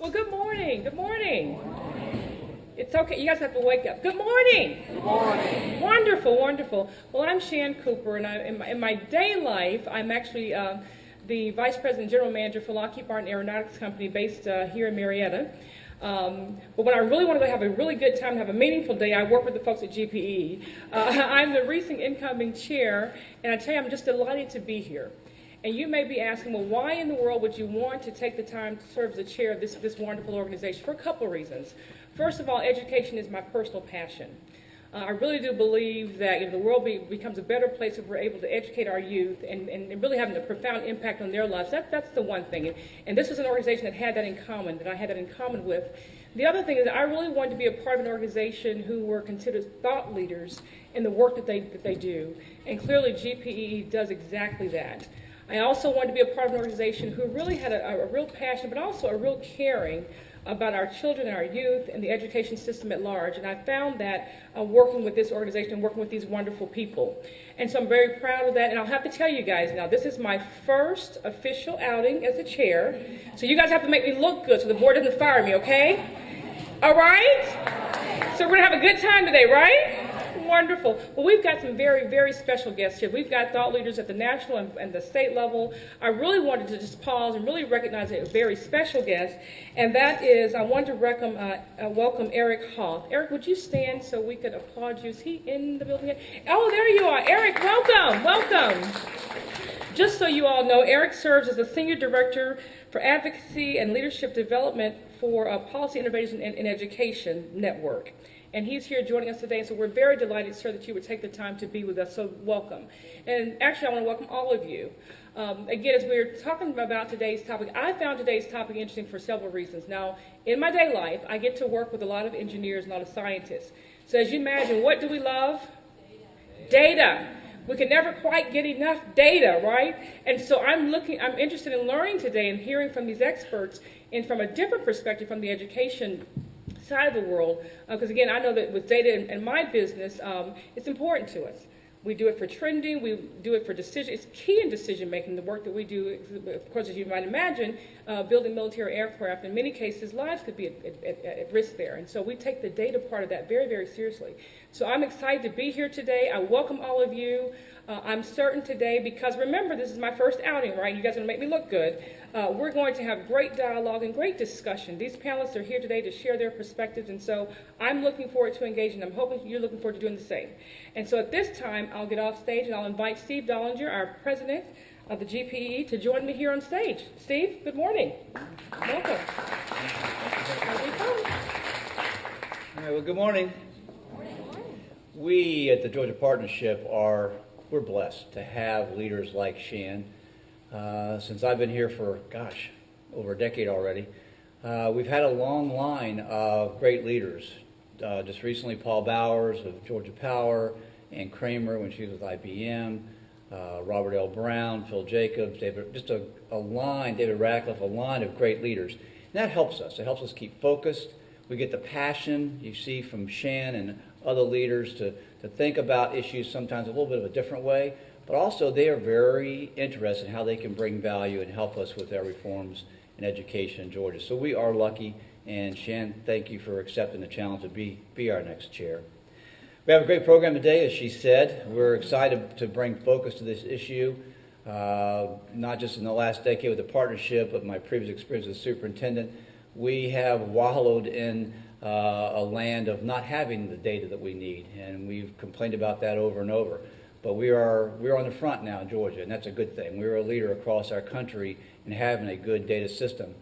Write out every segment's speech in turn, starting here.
Well, good morning. Good morning. It's okay. You guys have to wake up. Good morning. Good morning. Wonderful, wonderful. Well, I'm Shan Cooper, and in my day life, I'm actually the Vice President and General Manager for Lockheed Martin Aeronautics Company based here in Marietta. But when I really want to have a really good time, have a meaningful day, I work with the folks at GPE. I'm the recent incoming chair, and I tell you, I'm just delighted to be here. And you may be asking, well, why in the world would you want to take the time to serve as the chair of this wonderful organization? For a couple of reasons. First of all, education is my personal passion. I really do believe that the world becomes a better place if we're able to educate our youth and really having a profound impact on their lives. That's the one thing. And this was an organization that had that in common, that I had that in common with. The other thing is that I really wanted to be a part of an organization who were considered thought leaders in the work that they do. And clearly GPE does exactly that. I also wanted to be a part of an organization who really had a real passion, but also a real caring about our children and our youth and the education system at large. And I found that working with this organization and working with these wonderful people. And so I'm very proud of that. And I'll have to tell you guys now, this is my first official outing as the chair. So you guys have to make me look good so the board doesn't fire me, okay? All right? So we're going to have a good time today, right? Wonderful. Well, we've got some very, very special guests here. We've got thought leaders at the national and the state level. I really wanted to just pause and really recognize a very special guest, and that is, I want to welcome Eric Hoff. Eric, would you stand so we could applaud you? Is he in the building yet? Oh, there you are. Eric, welcome, welcome. Just so you all know, Eric serves as the Senior Director for Advocacy and Leadership Development for Policy Innovation and Education Network. And he's here joining us today, so we're very delighted, sir, that you would take the time to be with us, so welcome. And actually, I want to welcome all of you. Again, as we're talking about today's topic, I found today's topic interesting for several reasons. Now, in my day life, I get to work with a lot of engineers and a lot of scientists. So as you imagine, what do we love? Data. We can never quite get enough data, right? And so I'm interested in learning today and hearing from these experts and from a different perspective from the education side of the world, because again, I know that with data in my business, it's important to us. We do it for trending, we do it for decision. It's key in decision making, the work that we do. Of course, as you might imagine, building military aircraft, in many cases, lives could be at risk there. And so we take the data part of that very, very seriously. So I'm excited to be here today. I welcome all of you. I'm certain today, because remember, this is my first outing, right? You guys are going to make me look good. We're going to have great dialogue and great discussion. These panelists are here today to share their perspectives, and so I'm looking forward to engaging. I'm hoping you're looking forward to doing the same. And so at this time, I'll get off stage and I'll invite Steve Dollinger, our president of the GPE, to join me here on stage. Steve, good morning. Welcome. All right, well, good morning. We at the Georgia Partnership we're blessed to have leaders like Shan. Since I've been here for, over a decade already, we've had a long line of great leaders. Just recently, Paul Bowers of Georgia Power, Ann Kramer when she was with IBM, Robert L. Brown, Phil Jacobs, David Ratcliffe, a line of great leaders. And that helps us. It helps us keep focused. We get the passion you see from Shan and other leaders to think about issues sometimes a little bit of a different way, but also they are very interested in how they can bring value and help us with our reforms in education in Georgia. So we are lucky, and Shan, thank you for accepting the challenge to be our next chair. We have a great program today, as she said. We're excited to bring focus to this issue, not just in the last decade with the partnership, but my previous experience as superintendent. We have wallowed in a land of not having the data that we need, and we've complained about that over and over. But we're on the front now in Georgia, and that's a good thing. We're a leader across our country in having a good data system.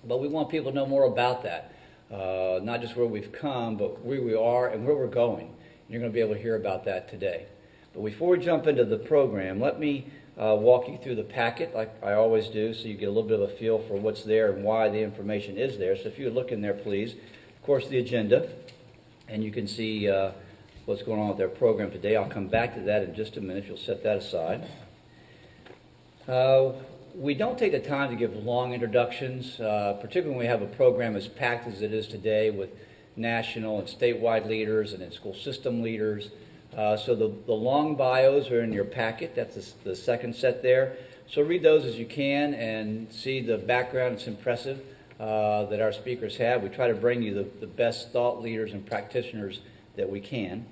But we want people to know more about that, not just where we've come, but where we are and where we're going. And you're going to be able to hear about that today. But before we jump into the program, let me walk you through the packet like I always do, so you get a little bit of a feel for what's there and why the information is there. So if you would look in there, please. Of course, the agenda, and you can see what's going on with their program today. I'll come back to that in just a minute. You'll set that aside. We don't take the time to give long introductions, particularly when we have a program as packed as it is today with national and statewide leaders and school system leaders. So the long bios are in your packet. That's the second set there. So read those as you can and see the background. It's impressive. that our speakers have. We try to bring you the best thought leaders and practitioners that we can.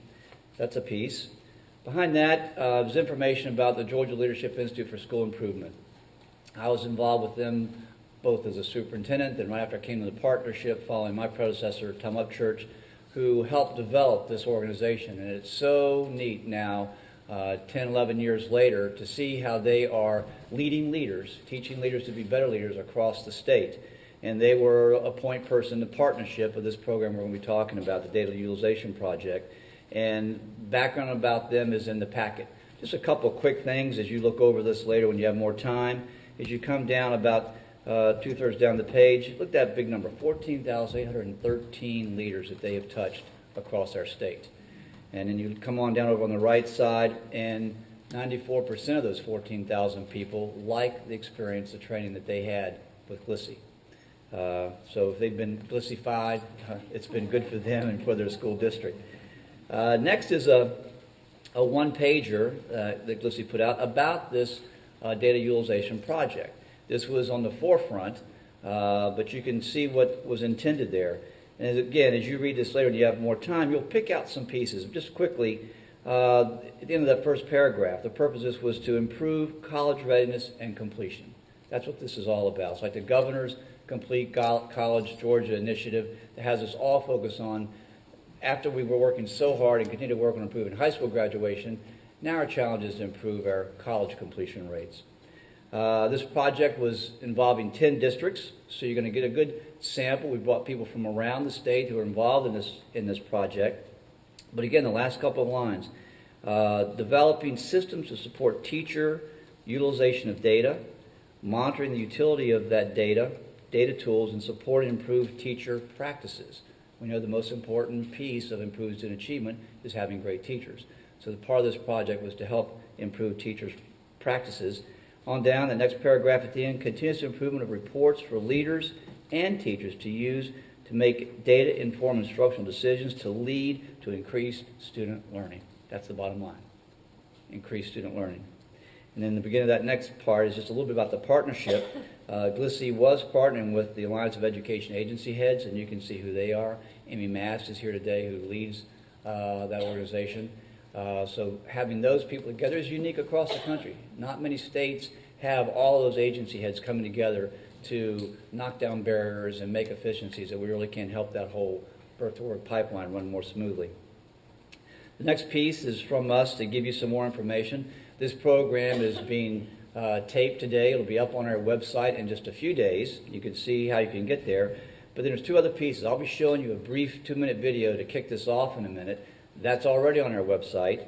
That's a piece. Behind that is information about the Georgia Leadership Institute for School Improvement. I was involved with them both as a superintendent and right after I came to the partnership following my predecessor, Tom Upchurch, who helped develop this organization. And it's so neat now, 10, 11 years later, to see how they are leading leaders, teaching leaders to be better leaders across the state. And they were a point person in the partnership of this program we're going to be talking about, the Data Utilization Project. And background about them is in the packet. Just a couple quick things as you look over this later when you have more time. As you come down about two-thirds down the page, look at that big number, 14,813 leaders that they have touched across our state. And then you come on down over on the right side, and 94% of those 14,000 people like the experience, the training that they had with GLSI. So if they've been GLSIfied, it's been good for them and for their school district. Next is a one-pager that GLSI put out about this data utilization project. This was on the forefront, but you can see what was intended there. And again, as you read this later and you have more time, you'll pick out some pieces. Just quickly, at the end of that first paragraph, the purpose of this was to improve college readiness and completion. That's what this is all about. It's like the governor's Complete College Georgia initiative that has us all focused on, after we were working so hard and continue to work on improving high school graduation, now our challenge is to improve our college completion rates. This project was involving 10 districts, so you're going to get a good sample. We brought people from around the state who are involved in this project. But again, the last couple of lines, developing systems to support teacher utilization of data, monitoring the utility of that data tools, and supporting improved teacher practices. We know the most important piece of improved student achievement is having great teachers. So the part of this project was to help improve teachers' practices. On down, the next paragraph at the end, continuous improvement of reports for leaders and teachers to use to make data-informed instructional decisions to lead to increased student learning. That's the bottom line, increased student learning. And then the beginning of that next part is just a little bit about the partnership. GLSI was partnering with the Alliance of Education Agency Heads, and you can see who they are. Amy Mast is here today, who leads that organization. So having those people together is unique across the country. Not many states have all those agency heads coming together to knock down barriers and make efficiencies that we really can help that whole birth-to-work pipeline run more smoothly. The next piece is from us to give you some more information. This program is being taped today. It'll be up on our website in just a few days. You can see how you can get there. But then there's two other pieces. I'll be showing you a brief 2-minute video to kick this off in a minute. That's already on our website.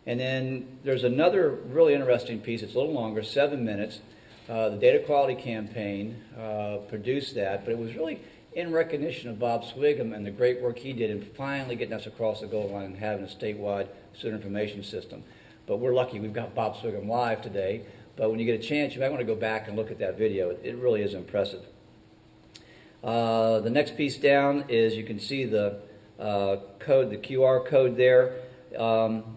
And then there's another really interesting piece. It's a little longer, 7 minutes. The Data Quality Campaign produced that, but it was really in recognition of Bob Swigum and the great work he did in finally getting us across the goal line and having a statewide student information system. But we're lucky we've got Bob Swigum live today. But when you get a chance, you might want to go back and look at that video. It really is impressive. The next piece down is you can see the code, the QR code there.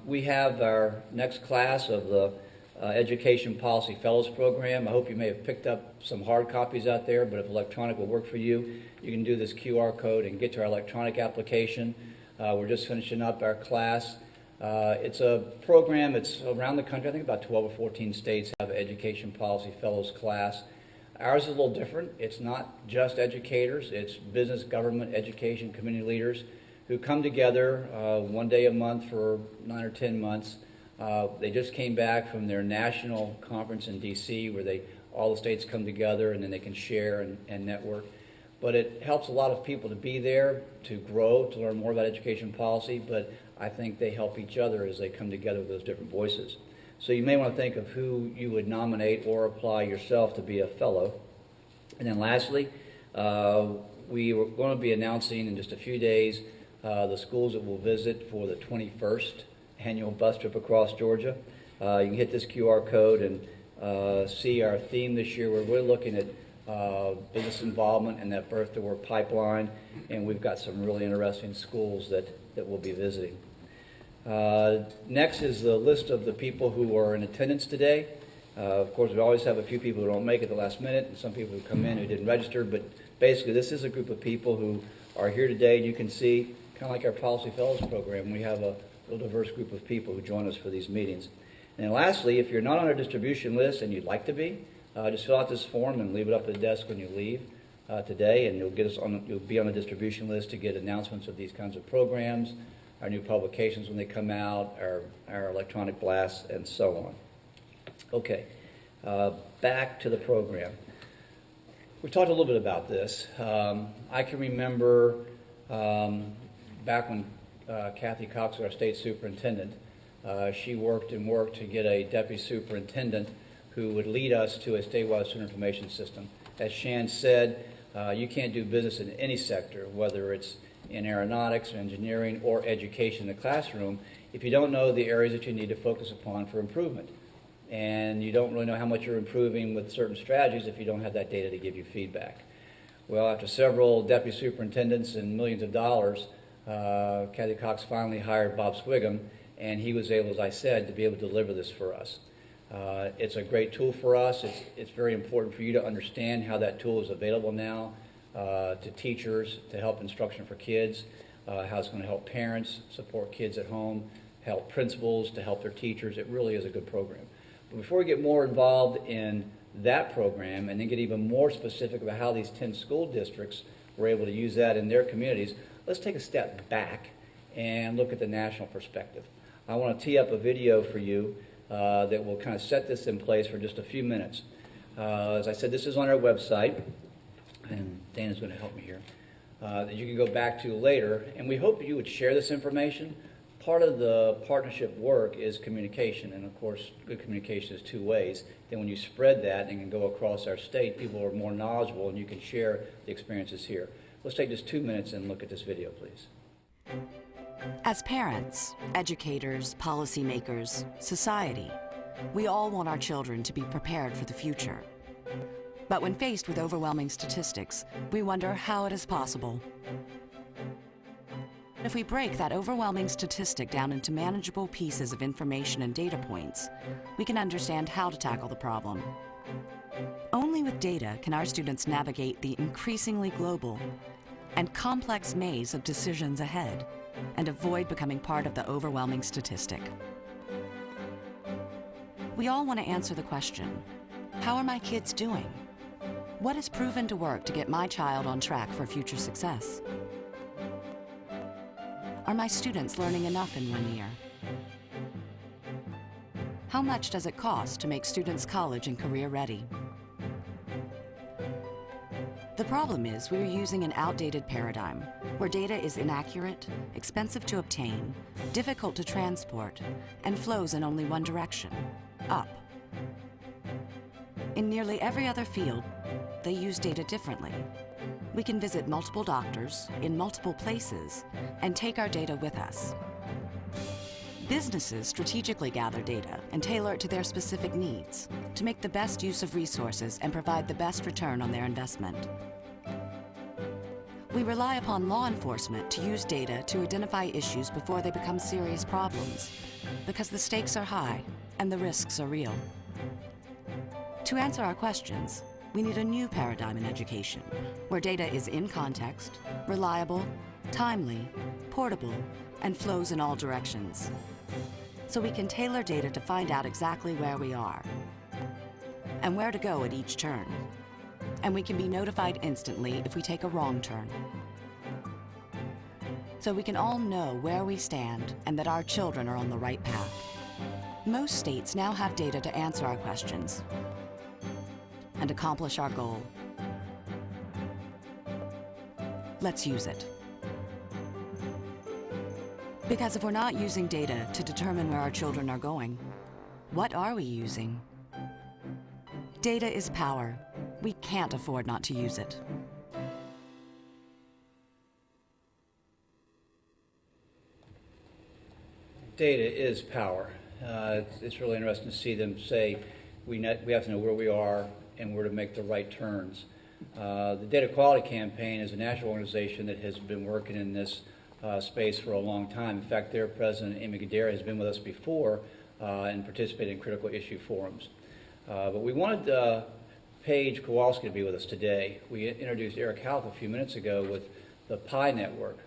We have our next class of the Education Policy Fellows Program. I hope you may have picked up some hard copies out there, but if electronic will work for you, you can do this QR code and get to our electronic application. We're just finishing up our class. It's a program, it's around the country. I think about 12 or 14 states have an Education Policy Fellows class. Ours is a little different. It's not just educators. It's business, government, education, community leaders who come together one day a month for 9 or 10 months. They just came back from their national conference in D.C. where all the states come together and then they can share and network. But it helps a lot of people to be there, to grow, to learn more about education policy, but I think they help each other as they come together with those different voices. So you may want to think of who you would nominate or apply yourself to be a fellow. And then lastly, we are going to be announcing in just a few days the schools that we'll visit for the 21st annual bus trip across Georgia. You can hit this QR code and see our theme this year, where we're looking at business involvement and that birth-to-work pipeline, and we've got some really interesting schools that we'll be visiting. Next is the list of the people who are in attendance today. Of course, we always have a few people who don't make it the last minute, and some people who come in who didn't register, but basically, this is a group of people who are here today, and you can see, kind of like our Policy Fellows program, we have a real diverse group of people who join us for these meetings. And then lastly, if you're not on our distribution list and you'd like to be, just fill out this form and leave it up at the desk when you leave today, and you'll be on the distribution list to get announcements of these kinds of programs, our new publications when they come out, our electronic blasts, and so on. Okay, back to the program. We talked a little bit about this. I can remember back when Kathy Cox was our state superintendent, she worked to get a deputy superintendent who would lead us to a statewide student information system. As Shan said, you can't do business in any sector, whether it's in aeronautics or engineering or education in the classroom, if you don't know the areas that you need to focus upon for improvement. And you don't really know how much you're improving with certain strategies if you don't have that data to give you feedback. Well, after several deputy superintendents and millions of dollars, Kathy Cox finally hired Bob Swigum, and he was able, as I said, to be able to deliver this for us. It's a great tool for us. It's very important for you to understand how that tool is available now to teachers, to help instruction for kids, how it's going to help parents support kids at home, help principals to help their teachers. It really is a good program. But before we get more involved in that program and then get even more specific about how these 10 school districts were able to use that in their communities, let's take a step back and look at the national perspective. I want to tee up a video for you that will kind of set this in place for just a few minutes. As I said, this is on our website, and Dana's going to help me here, that you can go back to later, and we hope you would share this information. Part of the partnership work is communication, and of course, good communication is two ways. Then when you spread that and can go across our state, people are more knowledgeable, and you can share the experiences here. Let's take just 2 minutes and look at this video, please. As parents, educators, policymakers, society, we all want our children to be prepared for the future. But when faced with overwhelming statistics, we wonder how it is possible. If we break that overwhelming statistic down into manageable pieces of information and data points, we can understand how to tackle the problem. Only with data can our students navigate the increasingly global and complex maze of decisions ahead and avoid becoming part of the overwhelming statistic. We all want to answer the question, how are my kids doing? What has proven to work to get my child on track for future success? Are my students learning enough in 1 year? How much does it cost to make students college and career ready? The problem is we are using an outdated paradigm where data is inaccurate, expensive to obtain, difficult to transport, and flows in only one direction, up. In nearly every other field, they use data differently. We can visit multiple doctors in multiple places and take our data with us. Businesses strategically gather data and tailor it to their specific needs to make the best use of resources and provide the best return on their investment. We rely upon law enforcement to use data to identify issues before they become serious problems, because the stakes are high and the risks are real. To answer our questions, we need a new paradigm in education, where data is in context, reliable, timely, portable, and flows in all directions. So we can tailor data to find out exactly where we are and where to go at each turn. And we can be notified instantly if we take a wrong turn. So we can all know where we stand and that our children are on the right path. Most states now have data to answer our questions and accomplish our goal. Let's use it. Because if we're not using data to determine where our children are going, what are we using? Data is power. We can't afford not to use it. Data is power. It's really interesting to see them say we have to know where we are and where to make the right turns. The Data Quality Campaign is a national organization that has been working in this space for a long time. In fact, their president, Amy Gadara, has been with us before and participated in critical issue forums. But we wanted Paige Kowalski to be with us today. We introduced Eric Houth a few minutes ago with the PI network,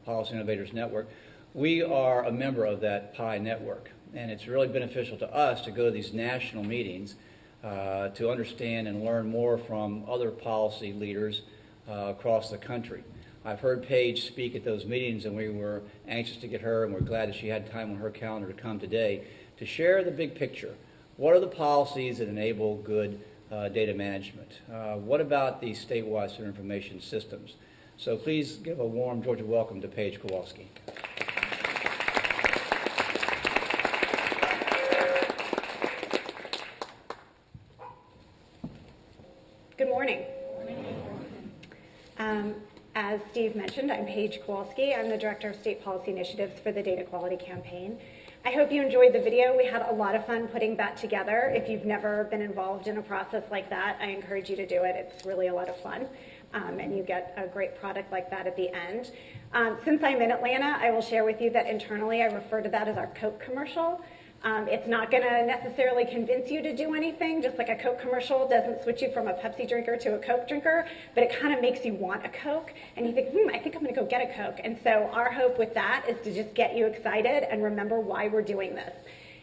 Policy Innovators Network. We are a member of that PI network, and it's really beneficial to us to go to these national meetings to understand and learn more from other policy leaders across the country. I've heard Paige speak at those meetings, and we were anxious to get her, and we're glad that she had time on her calendar to come today to share the big picture. What are the policies that enable good data management? What about the statewide center information systems? So please give a warm Georgia welcome to Paige Kowalski. Good morning. As Steve mentioned, I'm Paige Kowalski. I'm the Director of State Policy Initiatives for the Data Quality Campaign. I hope you enjoyed the video. We had a lot of fun putting that together. If you've never been involved in a process like that, I encourage you to do it. It's really a lot of fun, and you get a great product like that at the end. Since I'm in Atlanta, I will share with you that internally I refer to that as our Coke commercial. It's not going to necessarily convince you to do anything, just like a Coke commercial doesn't switch you from a Pepsi drinker to a Coke drinker, but it kind of makes you want a Coke, and you think, I think I'm going to go get a Coke. And so our hope with that is to just get you excited and remember why we're doing this,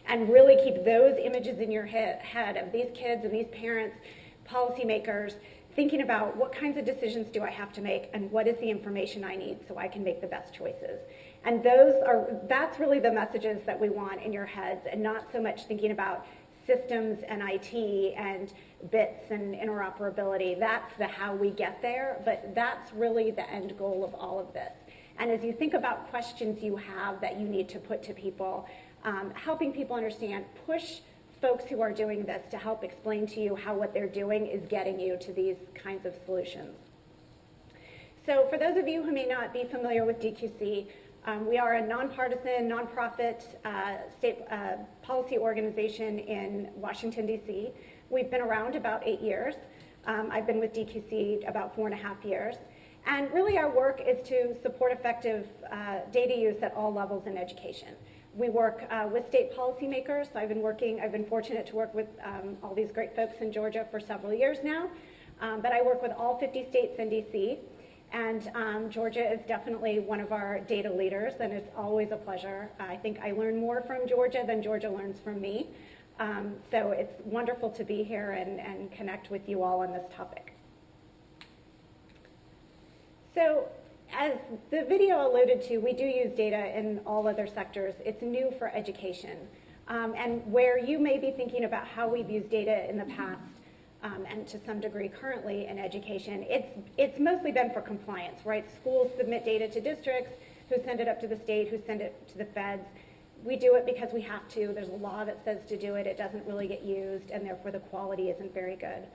and really keep those images in your head of these kids and these parents, policymakers, thinking about what kinds of decisions do I have to make and what is the information I need so I can make the best choices. And that's really the messages that we want in your heads, and not so much thinking about systems and IT and bits and interoperability. That's the how we get there, but that's really the end goal of all of this. And as you think about questions you have that you need to put to people, helping people understand, push folks who are doing this to help explain to you how what they're doing is getting you to these kinds of solutions. So for those of you who may not be familiar with DQC, we are a nonpartisan, nonprofit state policy organization in Washington, D.C. We've been around about 8 years. I've been with DQC about 4.5 years. And really our work is to support effective data use at all levels in education. We work with state policymakers. So I've been fortunate to work with all these great folks in Georgia for several years now. But I work with all 50 states in D.C. And Georgia is definitely one of our data leaders, and it's always a pleasure. I think I learn more from Georgia than Georgia learns from me. So it's wonderful to be here and connect with you all on this topic. So as the video alluded to, we do use data in all other sectors. It's new for education. And where you may be thinking about how we've used data in the past, and to some degree currently in education, it's mostly been for compliance, right? Schools submit data to districts, who send it up to the state, who send it to the feds. We do it because we have to. There's a law that says to do it. It doesn't really get used, and therefore the quality isn't very good.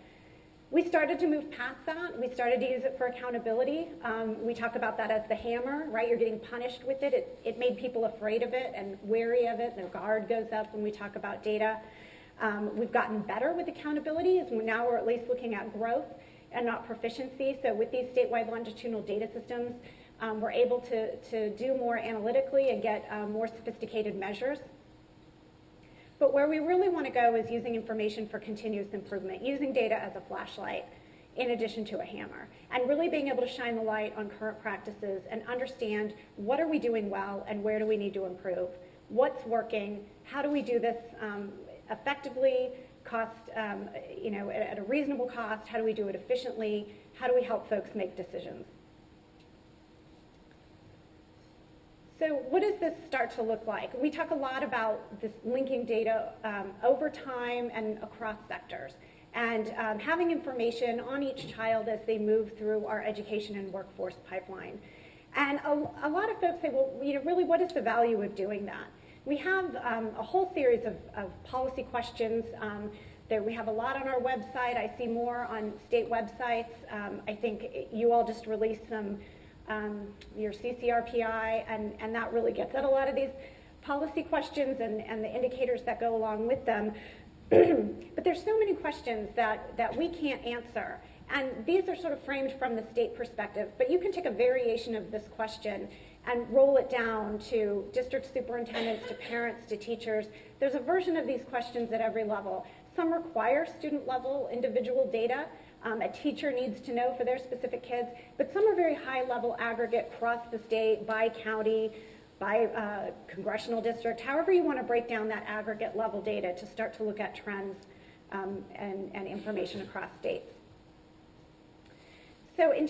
We started to move past that. We started to use it for accountability. We talk about that as the hammer, right? You're getting punished with it. It made people afraid of it and wary of it. Their guard goes up when we talk about data. We've gotten better with accountability, as now we're at least looking at growth and not proficiency. So with these statewide longitudinal data systems, we're able to do more analytically and get more sophisticated measures. But where we really want to go is using information for continuous improvement, using data as a flashlight in addition to a hammer, and really being able to shine the light on current practices and understand what are we doing well and where do we need to improve, what's working, how do we do this effectively, at a reasonable cost, how do we do it efficiently, how do we help folks make decisions. So what does this start to look like? We talk a lot about this linking data over time and across sectors, and having information on each child as they move through our education and workforce pipeline. And a lot of folks say, well, really, what is the value of doing that? We have a whole series of policy questions. We have a lot on our website. I see more on state websites. I think you all just released some, your CCRPI, and that really gets at a lot of these policy questions and the indicators that go along with them. But there's so many questions that we can't answer. And these are sort of framed from the state perspective, but you can take a variation of this question and roll it down to district superintendents, to parents, to teachers. There's a version of these questions at every level. Some require student-level individual data. A teacher needs to know for their specific kids, but some are very high-level aggregate across the state, by county, by congressional district, however you want to break down that aggregate level data to start to look at trends and information across states. So in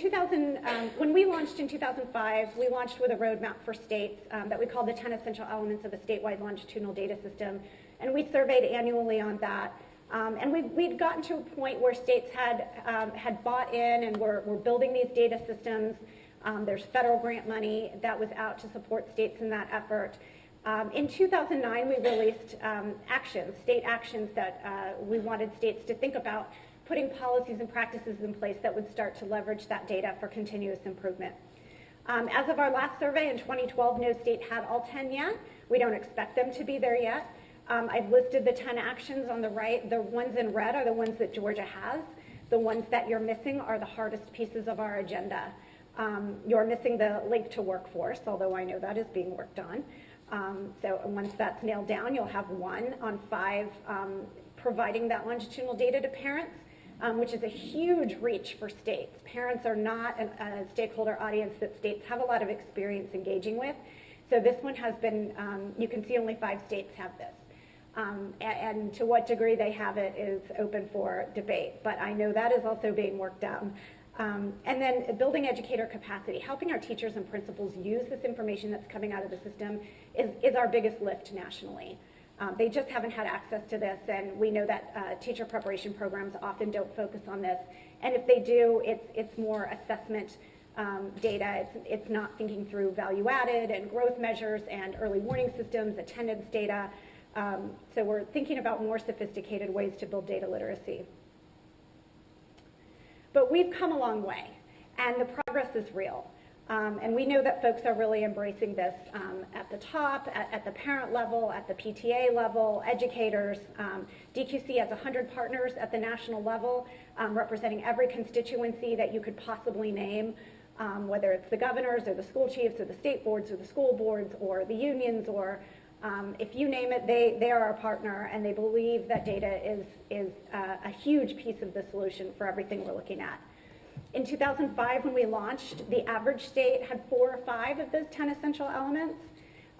when we launched in 2005, we launched with a roadmap for states that we called the 10 essential elements of a statewide longitudinal data system, and we surveyed annually on that. And we'd gotten to a point where states had bought in and were building these data systems. There's federal grant money that was out to support states in that effort. In 2009, we released state actions that we wanted states to think about putting policies and practices in place that would start to leverage that data for continuous improvement. As of our last survey in 2012, no state had all 10 yet. We don't expect them to be there yet. I've listed the 10 actions on the right. The ones in red are the ones that Georgia has. The ones that you're missing are the hardest pieces of our agenda. You're missing the link to workforce, although I know that is being worked on. So once that's nailed down, you'll have 1 on 5 providing that longitudinal data to parents, which is a huge reach for states. Parents are not a stakeholder audience that states have a lot of experience engaging with. So this one has been, you can see only 5 states have this. And to what degree they have it is open for debate, but I know that is also being worked on. And then building educator capacity, helping our teachers and principals use this information that's coming out of the system is our biggest lift nationally. They just haven't had access to this, and we know that teacher preparation programs often don't focus on this. And if they do, it's more assessment data. It's not thinking through value added and growth measures and early warning systems, attendance data. So we're thinking about more sophisticated ways to build data literacy. But we've come a long way, and the progress is real. And we know that folks are really embracing this at the top, at the parent level, at the PTA level, educators. DQC has 100 partners at the national level, representing every constituency that you could possibly name, whether it's the governors or the school chiefs or the state boards or the school boards or the unions, or if you name it, they are our partner, and they believe that data is a huge piece of the solution for everything we're looking at. In 2005, when we launched, the average state had 4 or 5 of those 10 essential elements.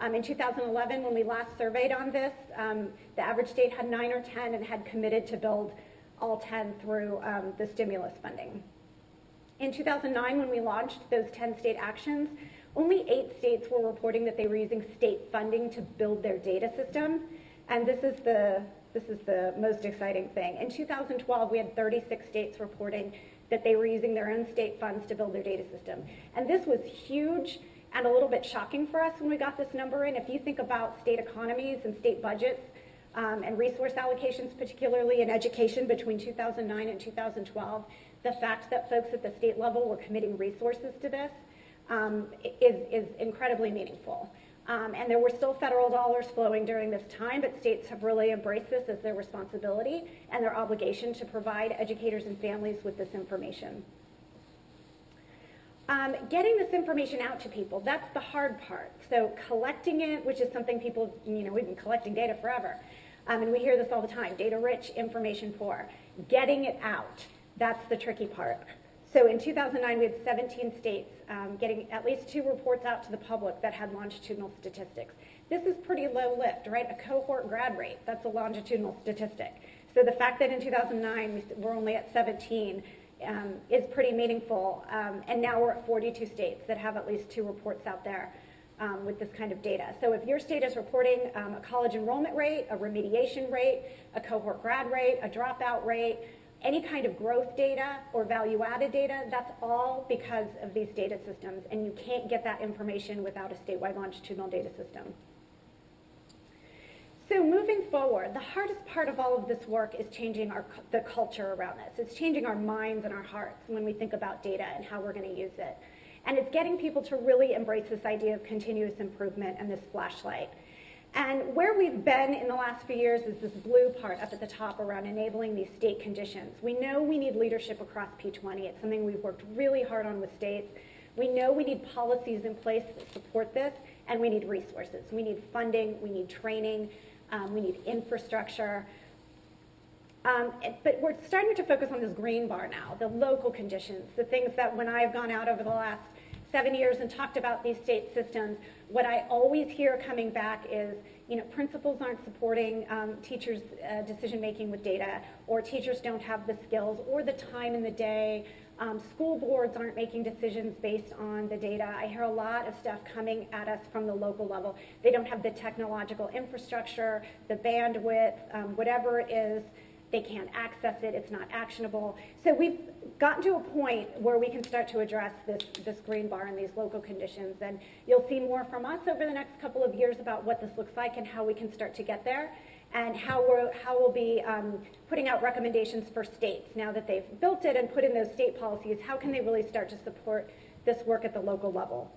In 2011, when we last surveyed on this, the average state had 9 or 10 and had committed to build all 10 through the stimulus funding. In 2009, when we launched those 10 state actions, only 8 states were reporting that they were using state funding to build their data system, and this is the most exciting thing. In 2012, we had 36 states reporting that they were using their own state funds to build their data system. And this was huge and a little bit shocking for us when we got this number in. If you think about state economies and state budgets and resource allocations, particularly in education between 2009 and 2012, the fact that folks at the state level were committing resources to this is incredibly meaningful. And there were still federal dollars flowing during this time, but states have really embraced this as their responsibility and their obligation to provide educators and families with this information. Getting this information out to people, that's the hard part. So collecting it, which is something people, we've been collecting data forever. And we hear this all the time, data rich, information poor. Getting it out, that's the tricky part. So in 2009, we had 17 states getting at least 2 reports out to the public that had longitudinal statistics. This is pretty low lift, right? A cohort grad rate, that's a longitudinal statistic. So the fact that in 2009 we're only at 17 is pretty meaningful. And now we're at 42 states that have at least 2 reports out there with this kind of data. So if your state is reporting a college enrollment rate, a remediation rate, a cohort grad rate, a dropout rate, any kind of growth data or value-added data, that's all because of these data systems, and you can't get that information without a statewide longitudinal data system. So moving forward, the hardest part of all of this work is changing the culture around this. It's changing our minds and our hearts when we think about data and how we're going to use it. And it's getting people to really embrace this idea of continuous improvement and this flashlight. And where we've been in the last few years is this blue part up at the top around enabling these state conditions. We know we need leadership across P20. It's something we've worked really hard on with states. We know we need policies in place that support this, and we need resources. We need funding, we need training, we need infrastructure. But we're starting to focus on this green bar now, the local conditions, the things that when I've gone out over the last 7 years and talked about these state systems, what I always hear coming back is, principals aren't supporting teachers' decision-making with data, or teachers don't have the skills or the time in the day. School boards aren't making decisions based on the data. I hear a lot of stuff coming at us from the local level. They don't have the technological infrastructure, the bandwidth, whatever it is. They can't access it, it's not actionable. So we've gotten to a point where we can start to address this green bar and these local conditions. And you'll see more from us over the next couple of years about what this looks like and how we can start to get there, and how we'll be putting out recommendations for states. Now that they've built it and put in those state policies, how can they really start to support this work at the local level?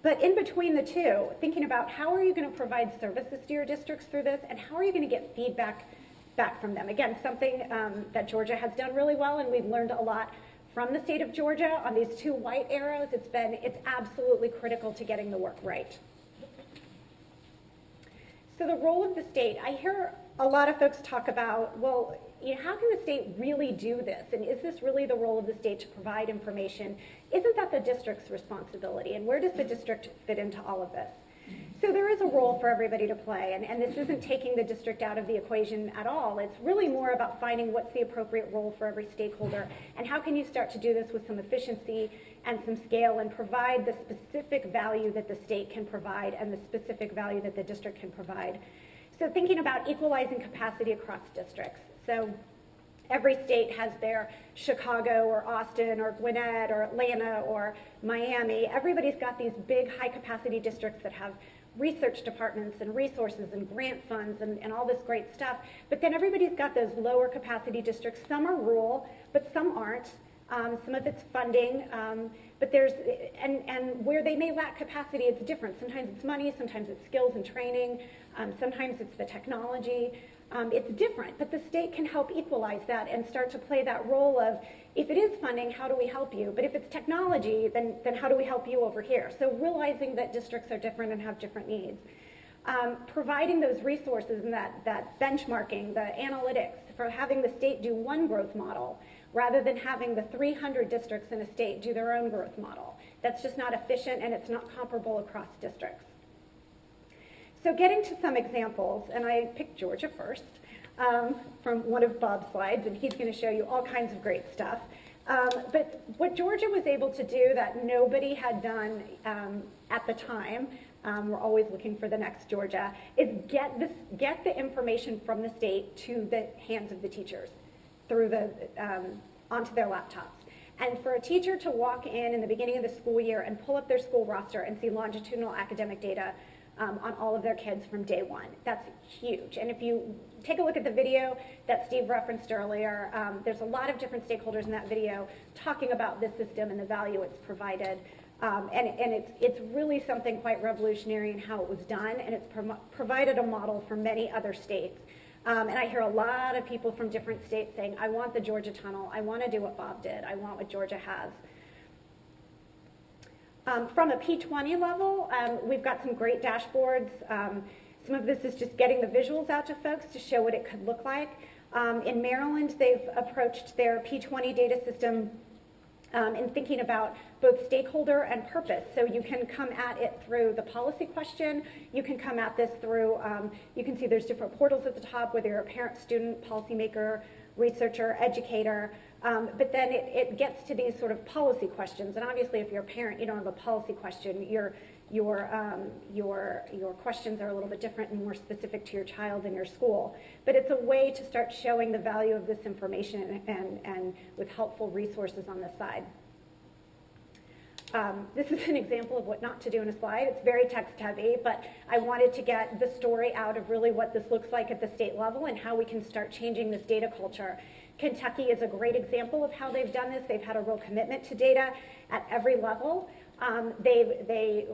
But in between the two, thinking about how are you going to provide services to your districts through this, and how are you going to get feedback back from them. Again, something that Georgia has done really well, and we've learned a lot from the state of Georgia on these 2 white arrows. It's absolutely critical to getting the work right. So the role of the state, I hear a lot of folks talk about, well, how can the state really do this? And is this really the role of the state to provide information? Isn't that the district's responsibility? And where does the district fit into all of this? So there is a role for everybody to play, and this isn't taking the district out of the equation at all. It's really more about finding what's the appropriate role for every stakeholder, and how can you start to do this with some efficiency and some scale and provide the specific value that the state can provide and the specific value that the district can provide. So thinking about equalizing capacity across districts. So every state has their Chicago or Austin or Gwinnett or Atlanta or Miami. Everybody's got these big high capacity districts that have research departments and resources and grant funds and all this great stuff. But then everybody's got those lower capacity districts. Some are rural, but some aren't. Some of it's funding, but and where they may lack capacity, it's different. Sometimes it's money, sometimes it's skills and training, sometimes it's the technology. It's different, but the state can help equalize that and start to play that role of, if it is funding, how do we help you? But if it's technology, then how do we help you over here? So realizing that districts are different and have different needs. Providing those resources and that benchmarking, the analytics, for having the state do one growth model rather than having the 300 districts in a state do their own growth model. That's just not efficient, and it's not comparable across districts. So getting to some examples, and I picked Georgia first from one of Bob's slides, and he's going to show you all kinds of great stuff. But what Georgia was able to do that nobody had done at the time, we're always looking for the next Georgia, is get the information from the state to the hands of the teachers through onto their laptops. And for a teacher to walk in the beginning of the school year and pull up their school roster and see longitudinal academic data on all of their kids from day one, that's huge. And if you take a look at the video that Steve referenced earlier, there's a lot of different stakeholders in that video talking about this system and the value it's provided. And it's really something quite revolutionary in how it was done, and it's provided a model for many other states. And I hear a lot of people from different states saying, I want the Georgia Tunnel, I want to do what Bob did, I want what Georgia has. From a P20 level, we've got some great dashboards. Some of this is just getting the visuals out to folks to show what it could look like. In Maryland, they've approached their P20 data system in thinking about both stakeholder and purpose. So you can come at it through the policy question. You can come at this through, you can see there's different portals at the top, whether you're a parent, student, policymaker, researcher, educator. But then it gets to these sort of policy questions. And obviously, if you're a parent, you don't have a policy question. Your questions are a little bit different and more specific to your child and your school. But it's a way to start showing the value of this information and with helpful resources on the side. This is an example of what not to do in a slide. It's very text heavy, but I wanted to get the story out of really what this looks like at the state level and how we can start changing this data culture. Kentucky is a great example of how they've done this. They've had a real commitment to data at every level. They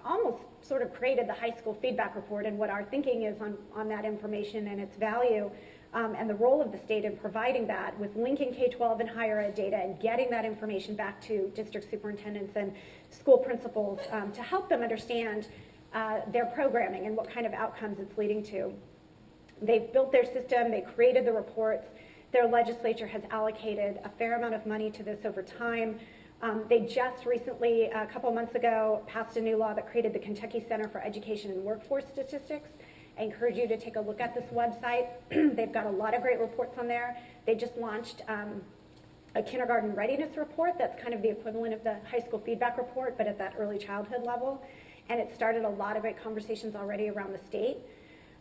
almost sort of created the high school feedback report and what our thinking is on that information and its value and the role of the state in providing that with linking K-12 and higher ed data and getting that information back to district superintendents and school principals to help them understand their programming and what kind of outcomes it's leading to. They've built their system, they created the reports. Their legislature has allocated a fair amount of money to this over time. They just recently, a couple months ago, passed a new law that created the Kentucky Center for Education and Workforce Statistics. I encourage you to take a look at this website. They've got a lot of great reports on there. They just launched a kindergarten readiness report that's kind of the equivalent of the high school feedback report, but at that early childhood level. And it started a lot of great conversations already around the state.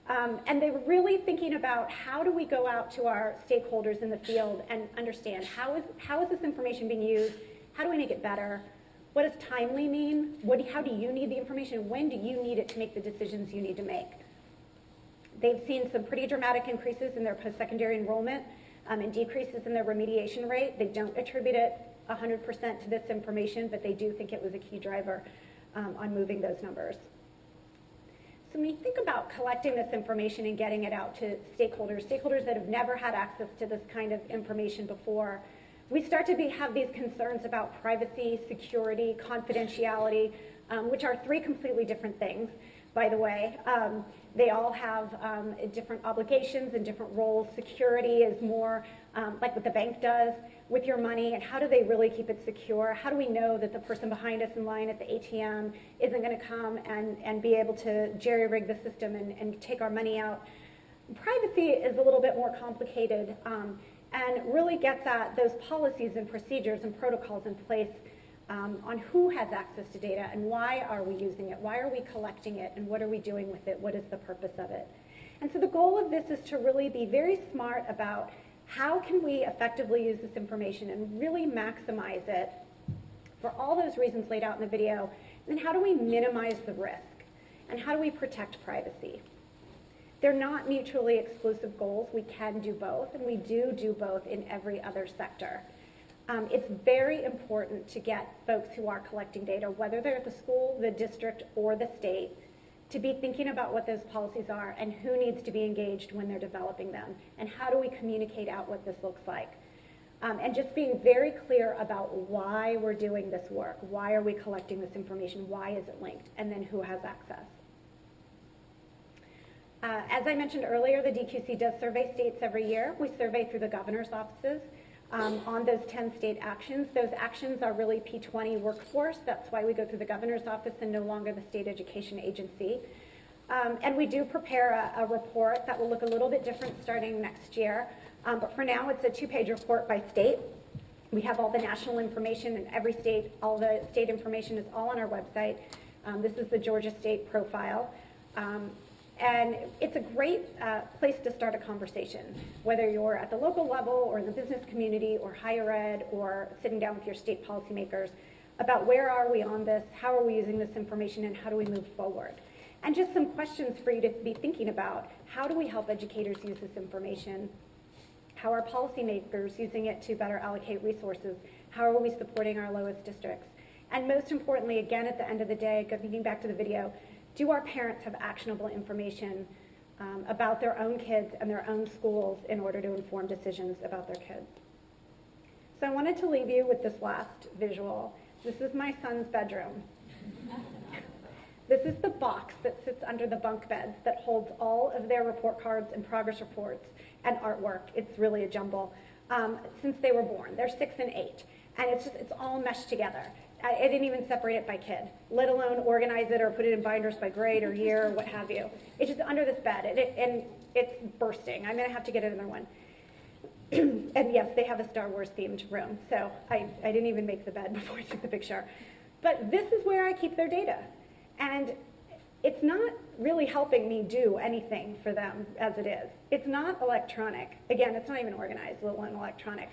And they were really thinking about how do we go out to our stakeholders in the field and understand how is this information being used? How do we make it better? What does timely mean? How do you need the information? When do you need it to make the decisions you need to make? They've seen some pretty dramatic increases in their post-secondary enrollment and decreases in their remediation rate. They don't attribute it 100% to this information, but they do think it was a key driver on moving those numbers. So when you think about collecting this information and getting it out to stakeholders that have never had access to this kind of information before, we start to have these concerns about privacy, security, confidentiality, which are three completely different things, by the way. They all have different obligations and different roles. Security is more like what the bank does with your money, and how do they really keep it secure? How do we know that the person behind us in line at the ATM isn't going to come and be able to jerry-rig the system and take our money out? Privacy is a little bit more complicated and really gets at those policies and procedures and protocols in place on who has access to data and why are we using it, why are we collecting it, and what are we doing with it, what is the purpose of it. And so the goal of this is to really be very smart about how can we effectively use this information and really maximize it for all those reasons laid out in the video, and then how do we minimize the risk, and how do we protect privacy. They're not mutually exclusive goals. We can do both, and we do both in every other sector. It's very important to get folks who are collecting data, whether they're at the school, the district, or the state, to be thinking about what those policies are and who needs to be engaged when they're developing them, and how do we communicate out what this looks like. And just being very clear about why we're doing this work, why are we collecting this information, why is it linked, and then who has access. As I mentioned earlier, the DQC does survey states every year. We survey through the governor's offices. On those 10 state actions. Those actions are really P20 workforce. That's why we go through the governor's office and no longer the state education agency. And we do prepare a report that will look a little bit different starting next year. But for now, it's a 2-page report by state. We have all the national information in every state. All the state information is all on our website. This is the Georgia State profile. And it's a great place to start a conversation, whether you're at the local level or in the business community or higher ed or sitting down with your state policymakers about where are we on this, how are we using this information, and how do we move forward. And just some questions for you to be thinking about. How do we help educators use this information? How are policymakers using it to better allocate resources? How are we supporting our lowest districts? And most importantly, again, at the end of the day, getting back to the video, do our parents have actionable information about their own kids and their own schools in order to inform decisions about their kids? So I wanted to leave you with this last visual. This is my son's bedroom. This is the box that sits under the bunk beds that holds all of their report cards and progress reports and artwork. It's really a jumble. Since they were born. They're 6 and 8. And it's all meshed together. I didn't even separate it by kid, let alone organize it or put it in binders by grade or year or what have you. It's just under this bed, and it's bursting. I'm going to have to get another one. And yes, they have a Star Wars themed room, so I didn't even make the bed before I took the picture. But this is where I keep their data. And it's not really helping me do anything for them as it is. It's not electronic. Again, it's not even organized, let alone electronic.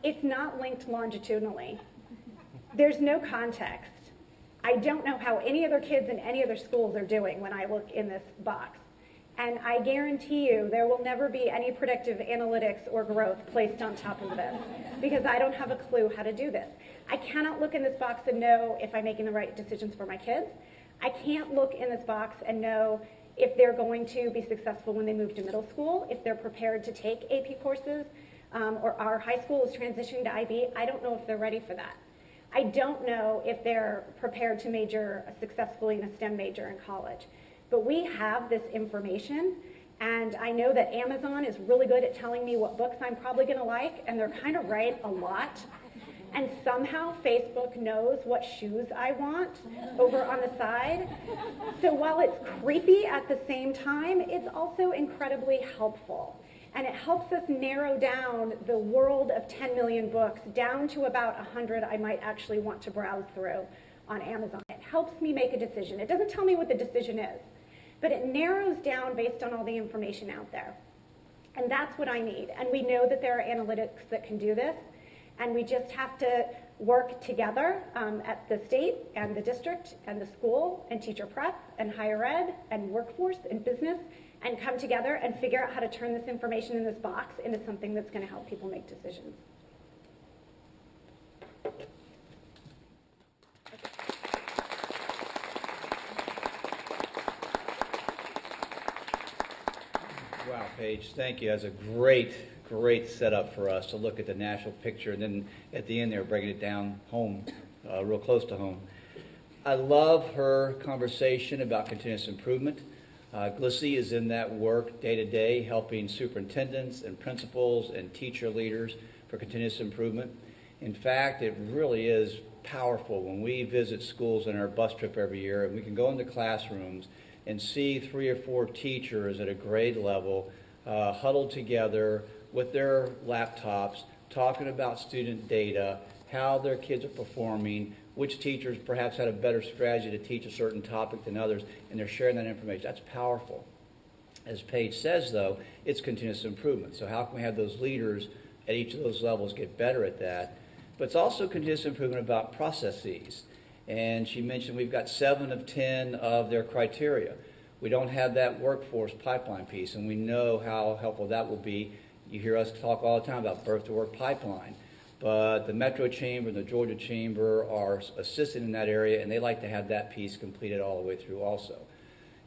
It's not linked longitudinally. There's no context. I don't know how any other kids in any other schools are doing when I look in this box. And I guarantee you there will never be any predictive analytics or growth placed on top of this because I don't have a clue how to do this. I cannot look in this box and know if I'm making the right decisions for my kids. I can't look in this box and know if they're going to be successful when they move to middle school, if they're prepared to take AP courses, or our high school is transitioning to IB. I don't know if they're ready for that. I don't know if they're prepared to major successfully in a STEM major in college. But we have this information, And I know that Amazon is really good at telling me what books I'm probably going to like, and they're kind of right a lot. And somehow Facebook knows what shoes I want over on the side. So while it's creepy at the same time, it's also incredibly helpful. And it helps us narrow down the world of 10 million books down to about 100 I might actually want to browse through on Amazon. It helps me make a decision. It doesn't tell me what the decision is, but it narrows down based on all the information out there. And that's what I need. And we know that there are analytics that can do this. And we just have to work together at the state and the district and the school and teacher prep and higher ed and workforce and business and come together and figure out how to turn this information in this box into something that's going to help people make decisions. Wow, Paige, thank you. That's a great setup for us to look at the national picture, and then at the end there, breaking it down home, real close to home. I love her conversation about continuous improvement. GLSSI is in that work day to day, helping superintendents and principals and teacher leaders for continuous improvement. In fact, it really is powerful when we visit schools on our bus trip every year, and we can go into classrooms and see 3 or 4 teachers at a grade level huddled together with their laptops, talking about student data, how their kids are performing, which teachers perhaps had a better strategy to teach a certain topic than others, and they're sharing that information. That's powerful. As Paige says, though, it's continuous improvement. So how can we have those leaders at each of those levels get better at that? But it's also continuous improvement about processes. And she mentioned we've got 7 of 10 of their criteria. We don't have that workforce pipeline piece, and we know how helpful that will be. You hear us talk all the time about birth to work pipeline. But the Metro Chamber and the Georgia Chamber are assisting in that area, and they like to have that piece completed all the way through also.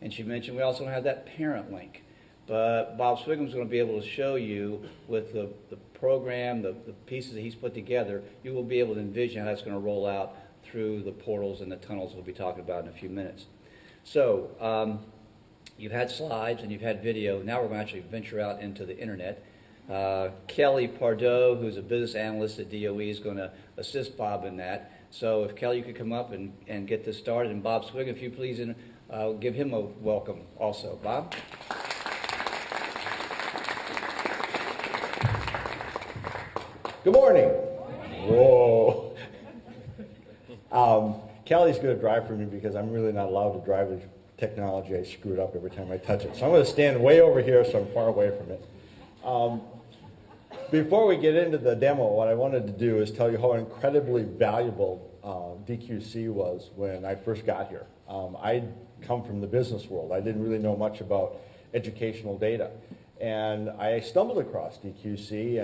And she mentioned we also don't have that parent link. But Bob Swigham's going to be able to show you with the program, the pieces that he's put together, you will be able to envision how that's going to roll out through the portals and the tunnels we'll be talking about in a few minutes. So you've had slides and you've had video. Now we're going to actually venture out into the internet. Kelly Pardo, who's a business analyst at DOE, is going to assist Bob in that. So if Kelly, you could come up and get this started. And Bob Swigam, if you please, give him a welcome also. Bob? Good morning. Whoa. Kelly's going to drive for me because I'm really not allowed to drive the technology. I screw it up every time I touch it. So I'm going to stand way over here so I'm far away from it. Before we get into the demo, what I wanted to do is tell you how incredibly valuable DQC was when I first got here. I come from the business world. I didn't really know much about educational data. And I stumbled across DQC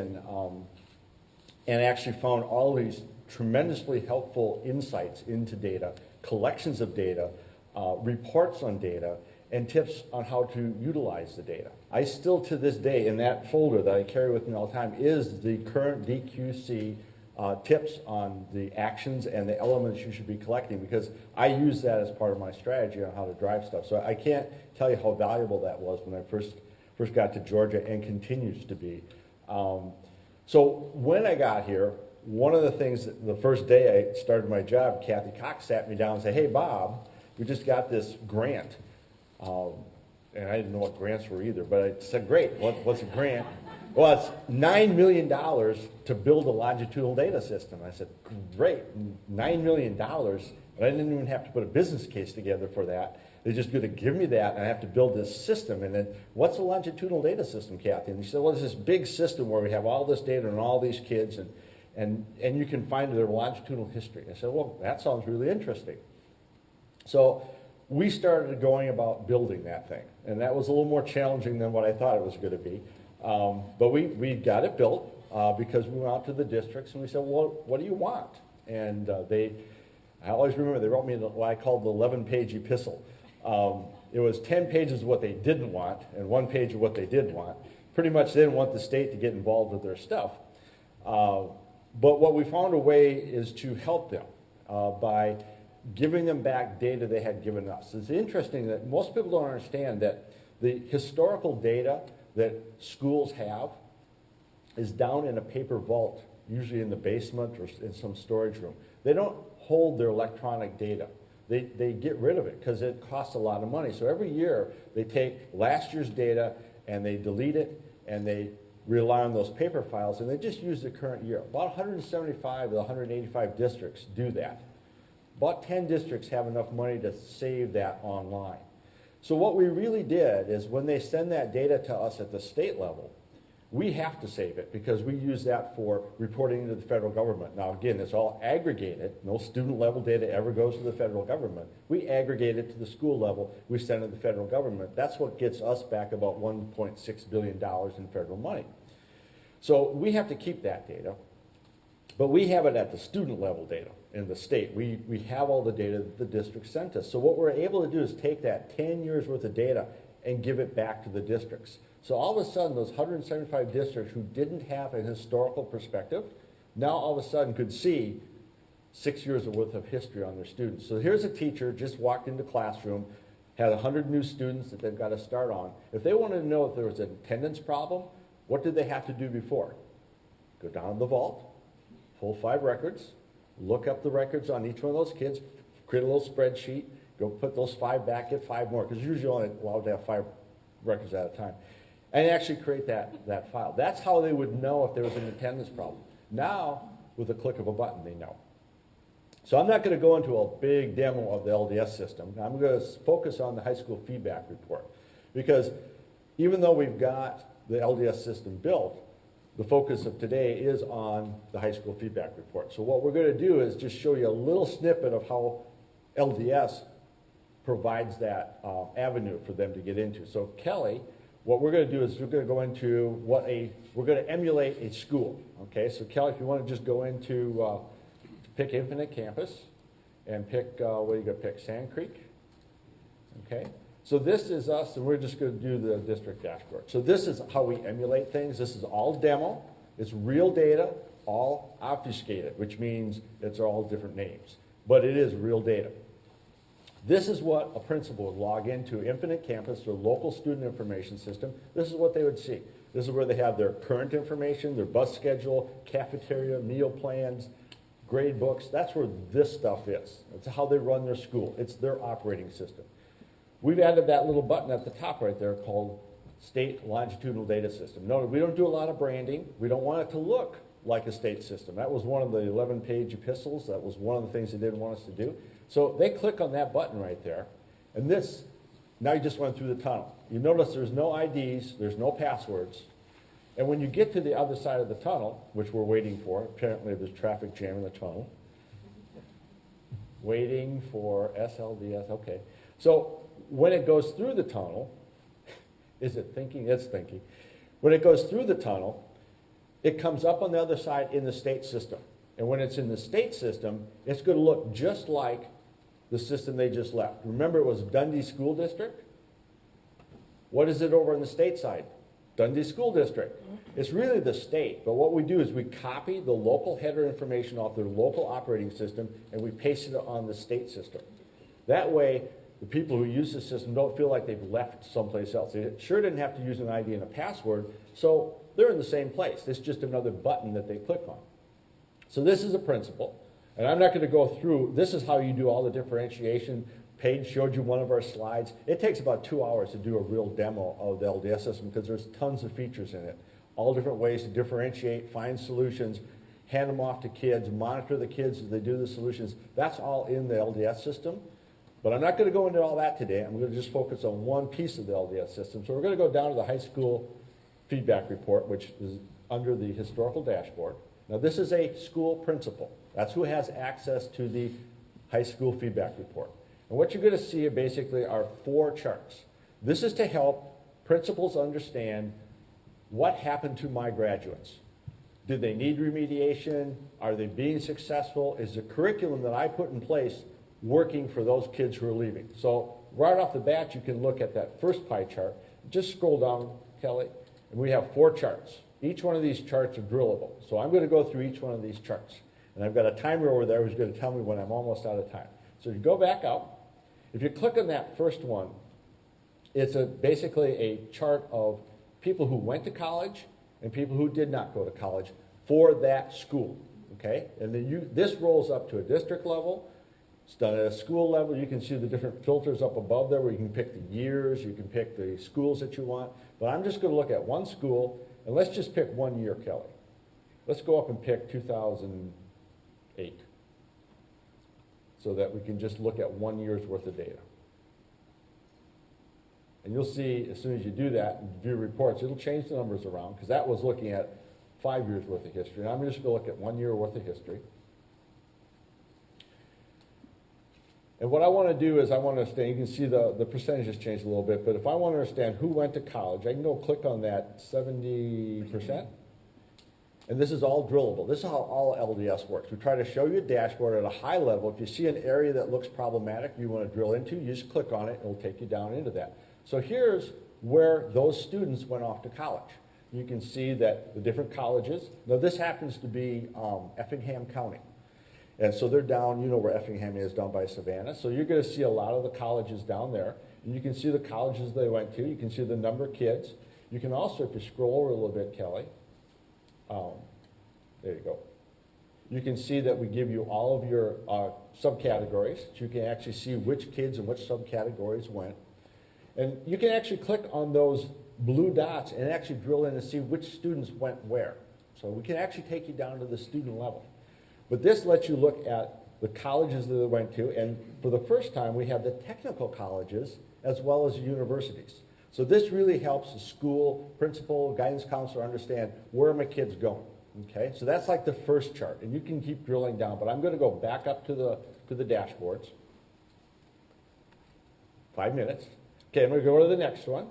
and actually found all these tremendously helpful insights into data, collections of data, reports on data, and tips on how to utilize the data. I still, to this day, in that folder that I carry with me all the time, is the current DQC tips on the actions and the elements you should be collecting, because I use that as part of my strategy on how to drive stuff. So I can't tell you how valuable that was when I first got to Georgia, and continues to be. So when I got here, one of the things, the first day I started my job, Kathy Cox sat me down and said, "Hey, Bob, we just got this grant." And I didn't know what grants were either, but I said, "Great, what's a grant?" "Well, it's $9 million to build a longitudinal data system." I said, "Great, $9 million, but I didn't even have to put a business case together for that. They're just going to give me that, and I have to build this system." And then, "What's a longitudinal data system, Kathy?" And she said, "Well, it's this big system where we have all this data on all these kids, and you can find their longitudinal history." I said, "Well, that sounds really interesting." So we started going about building that thing, and that was a little more challenging than what I thought it was going to be. But we got it built because we went out to the districts and we said, "Well, what do you want?" And I always remember they wrote me what I called the 11-page epistle. It was 10 pages of what they didn't want and 1 page of what they did want. Pretty much they didn't want the state to get involved with their stuff. But what we found a way is to help them by giving them back data they had given us. It's interesting that most people don't understand that The historical data that schools have is down in a paper vault, usually in the basement or in some storage room. They don't hold their electronic data. They get rid of it because it costs a lot of money. So every year they take last year's data and they delete it and they rely on those paper files and they just use the current year. About 175 of the 185 districts do that. About 10 districts have enough money to save that online. So what we really did is when they send that data to us at the state level, we have to save it because we use that for reporting to the federal government. Now again, it's all aggregated. No student level data ever goes to the federal government. We aggregate it to the school level. We send it to the federal government. That's what gets us back about $1.6 billion in federal money. So we have to keep that data, but we have it at the student level data in the state. We have all the data that the district sent us. So what we're able to do is take that 10 years worth of data and give it back to the districts. So all of a sudden, those 175 districts who didn't have a historical perspective, now all of a sudden could see 6 years worth of history on their students. So here's a teacher just walked into classroom, had 100 new students that they've got to start on. If they wanted to know if there was an attendance problem, what did they have to do before? Go down to the vault, pull 5 records, look up the records on each one of those kids, create a little spreadsheet, go put those 5 back, get 5 more, because usually you're only allowed to have 5 records at a time. And actually create that file. That's how they would know if there was an attendance problem. Now, with a click of a button, they know. So I'm not going to go into a big demo of the LDS system. I'm going to focus on the high school feedback report. Because even though we've got the LDS system built, the focus of today is on the high school feedback report. So what we're going to do is just show you a little snippet of how LDS provides that avenue for them to get into. So Kelly, what we're going to do is we're going to go into we're going to emulate a school. Okay, so Kelly, if you want to just go into pick Infinite Campus and pick, what are you going to pick, Sand Creek? Okay, so this is us, and we're just going to do the district dashboard. So this is how we emulate things. This is all demo. It's real data, all obfuscated, which means it's all different names. But it is real data. This is what a principal would log into Infinite Campus, their local student information system. This is what they would see. This is where they have their current information, their bus schedule, cafeteria, meal plans, grade books. That's where this stuff is. It's how they run their school. It's their operating system. We've added that little button at the top right there called State Longitudinal Data System. Notice we don't do a lot of branding. We don't want it to look like a state system. That was one of the 11-page epistles. That was one of the things they didn't want us to do. So they click on that button right there, and this, now you just went through the tunnel. You notice there's no IDs, there's no passwords, and when you get to the other side of the tunnel, which we're waiting for, apparently there's traffic jam in the tunnel, waiting for SLDS, okay. So when it goes through the tunnel, is it thinking? It's thinking. When it goes through the tunnel, it comes up on the other side in the state system. And when it's in the state system, it's going to look just like the system they just left. Remember, it was Dundee School District? What is it over on the state side? Dundee School District. It's really the state, but what we do is we copy the local header information off their local operating system and we paste it on the state system. That way, the people who use the system don't feel like they've left someplace else. They sure didn't have to use an ID and a password, so they're in the same place. It's just another button that they click on. So this is a principle, and I'm not going to go through, this is how you do all the differentiation. Paige showed you one of our slides. It takes about 2 hours to do a real demo of the LDS system because there's tons of features in it. All different ways to differentiate, find solutions, hand them off to kids, monitor the kids as they do the solutions. That's all in the LDS system. But I'm not going to go into all that today. I'm going to just focus on one piece of the LDS system. So we're going to go down to the high school feedback report, which is under the historical dashboard. Now this is a school principal. That's who has access to the high school feedback report. And what you're going to see basically are 4 charts. This is to help principals understand what happened to my graduates. Did they need remediation? Are they being successful? Is the curriculum that I put in place working for those kids who are leaving? So right off the bat, you can look at that first pie chart. Just scroll down, Kelly, and we have 4 charts. Each one of these charts are drillable. So I'm going to go through each one of these charts. And I've got a timer over there who's going to tell me when I'm almost out of time. So you go back up. If you click on that first one, It's basically a chart of people who went to college and people who did not go to college for that school, okay? And then this rolls up to a district level. It's done at a school level. You can see the different filters up above there where you can pick the years, you can pick the schools that you want. But I'm just going to look at one school, and let's just pick 1 year, Kelly. Let's go up and pick 2008 so that we can just look at 1 year's worth of data. And you'll see as soon as you do that and do reports, it'll change the numbers around because that was looking at 5 years worth of history. And I'm just going to look at 1 year worth of history. And what I want to do is I want to understand, you can see the percentages changed a little bit, but if I want to understand who went to college, I can go click on that 70%. And this is all drillable. This is how all LDS works. We try to show you a dashboard at a high level. If you see an area that looks problematic you want to drill into, you just click on it and it'll take you down into that. So here's where those students went off to college. You can see that the different colleges, now this happens to be Effingham County. And so they're down, you know where Effingham is, down by Savannah. So you're going to see a lot of the colleges down there. And you can see the colleges they went to. You can see the number of kids. You can also, if you scroll over a little bit, Kelly, there you go. You can see that we give you all of your subcategories. So you can actually see which kids and which subcategories went. And you can actually click on those blue dots and actually drill in and see which students went where. So we can actually take you down to the student level. But this lets you look at the colleges that they went to, and for the first time we have the technical colleges as well as the universities. So this really helps the school principal, guidance counselor understand where are my kids going. Okay, so that's like the first chart, and you can keep drilling down, but I'm going to go back up to the dashboards. 5 minutes. Okay, I'm going to go to the next one,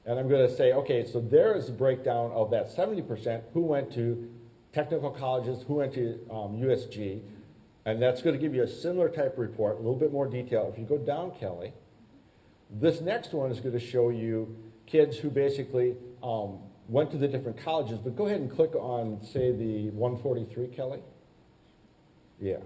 and I'm going to say, okay, so there is a breakdown of that 70% who went to technical colleges, who went to USG, and that's going to give you a similar type of report, a little bit more detail. If you go down, Kelly, this next one is going to show you kids who basically went to the different colleges, but go ahead and click on, say, the 143, Kelly. Yeah.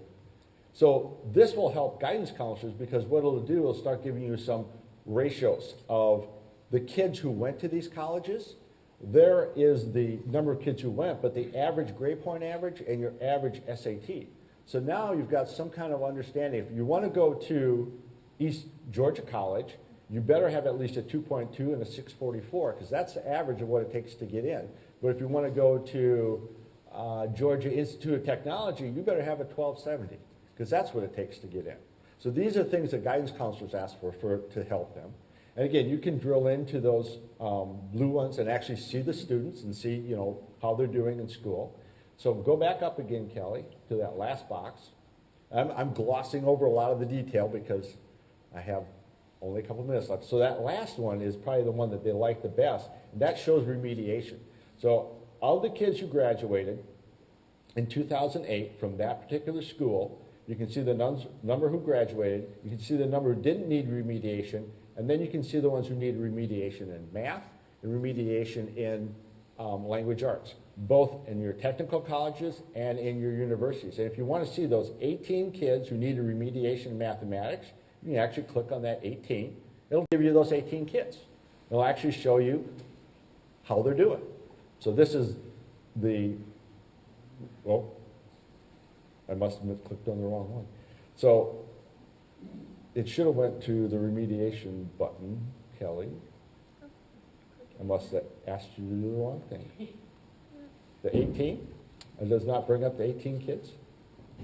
So this will help guidance counselors because what it'll do, it'll start giving you some ratios of the kids who went to these colleges. There is the number of kids who went, but the average grade point average and your average SAT. So now you've got some kind of understanding. If you want to go to East Georgia College, you better have at least a 2.2 and a 644 because that's the average of what it takes to get in. But if you want to go to Georgia Institute of Technology, you better have a 1270 because that's what it takes to get in. So these are things that guidance counselors ask for to help them. And again, you can drill into those blue ones and actually see the students and see, you know, how they're doing in school. So go back up again, Kelly, to that last box. I'm glossing over a lot of the detail because I have only a couple minutes left. So that last one is probably the one that they like the best, and that shows remediation. So of the kids who graduated in 2008 from that particular school, you can see the number who graduated, you can see the number who didn't need remediation, and then you can see the ones who need remediation in math and remediation in language arts, both in your technical colleges and in your universities. And if you want to see those 18 kids who need a remediation in mathematics, you can actually click on that 18. It'll give you those 18 kids. It'll actually show you how they're doing. So this is the, well, I must have clicked on the wrong one. So it should have went to the remediation button, Kelly. I must have asked you to do the wrong thing. The 18? It does not bring up the 18 kids?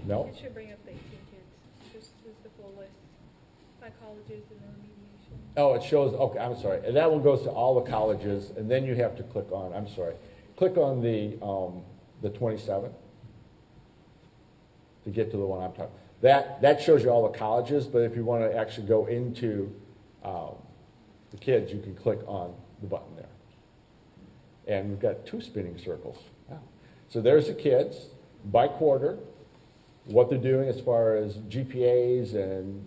No? It should bring up the 18 kids. This is the full list. By colleges and remediation. Oh, it shows, okay, I'm sorry. And that one goes to all the colleges, and then you have to click on, I'm sorry, click on the 27 to get to the one I'm talking about. That shows you all the colleges, but if you want to actually go into the kids, you can click on the button there. And we've got 2 spinning circles. Wow. So there's the kids by quarter, what they're doing as far as GPAs and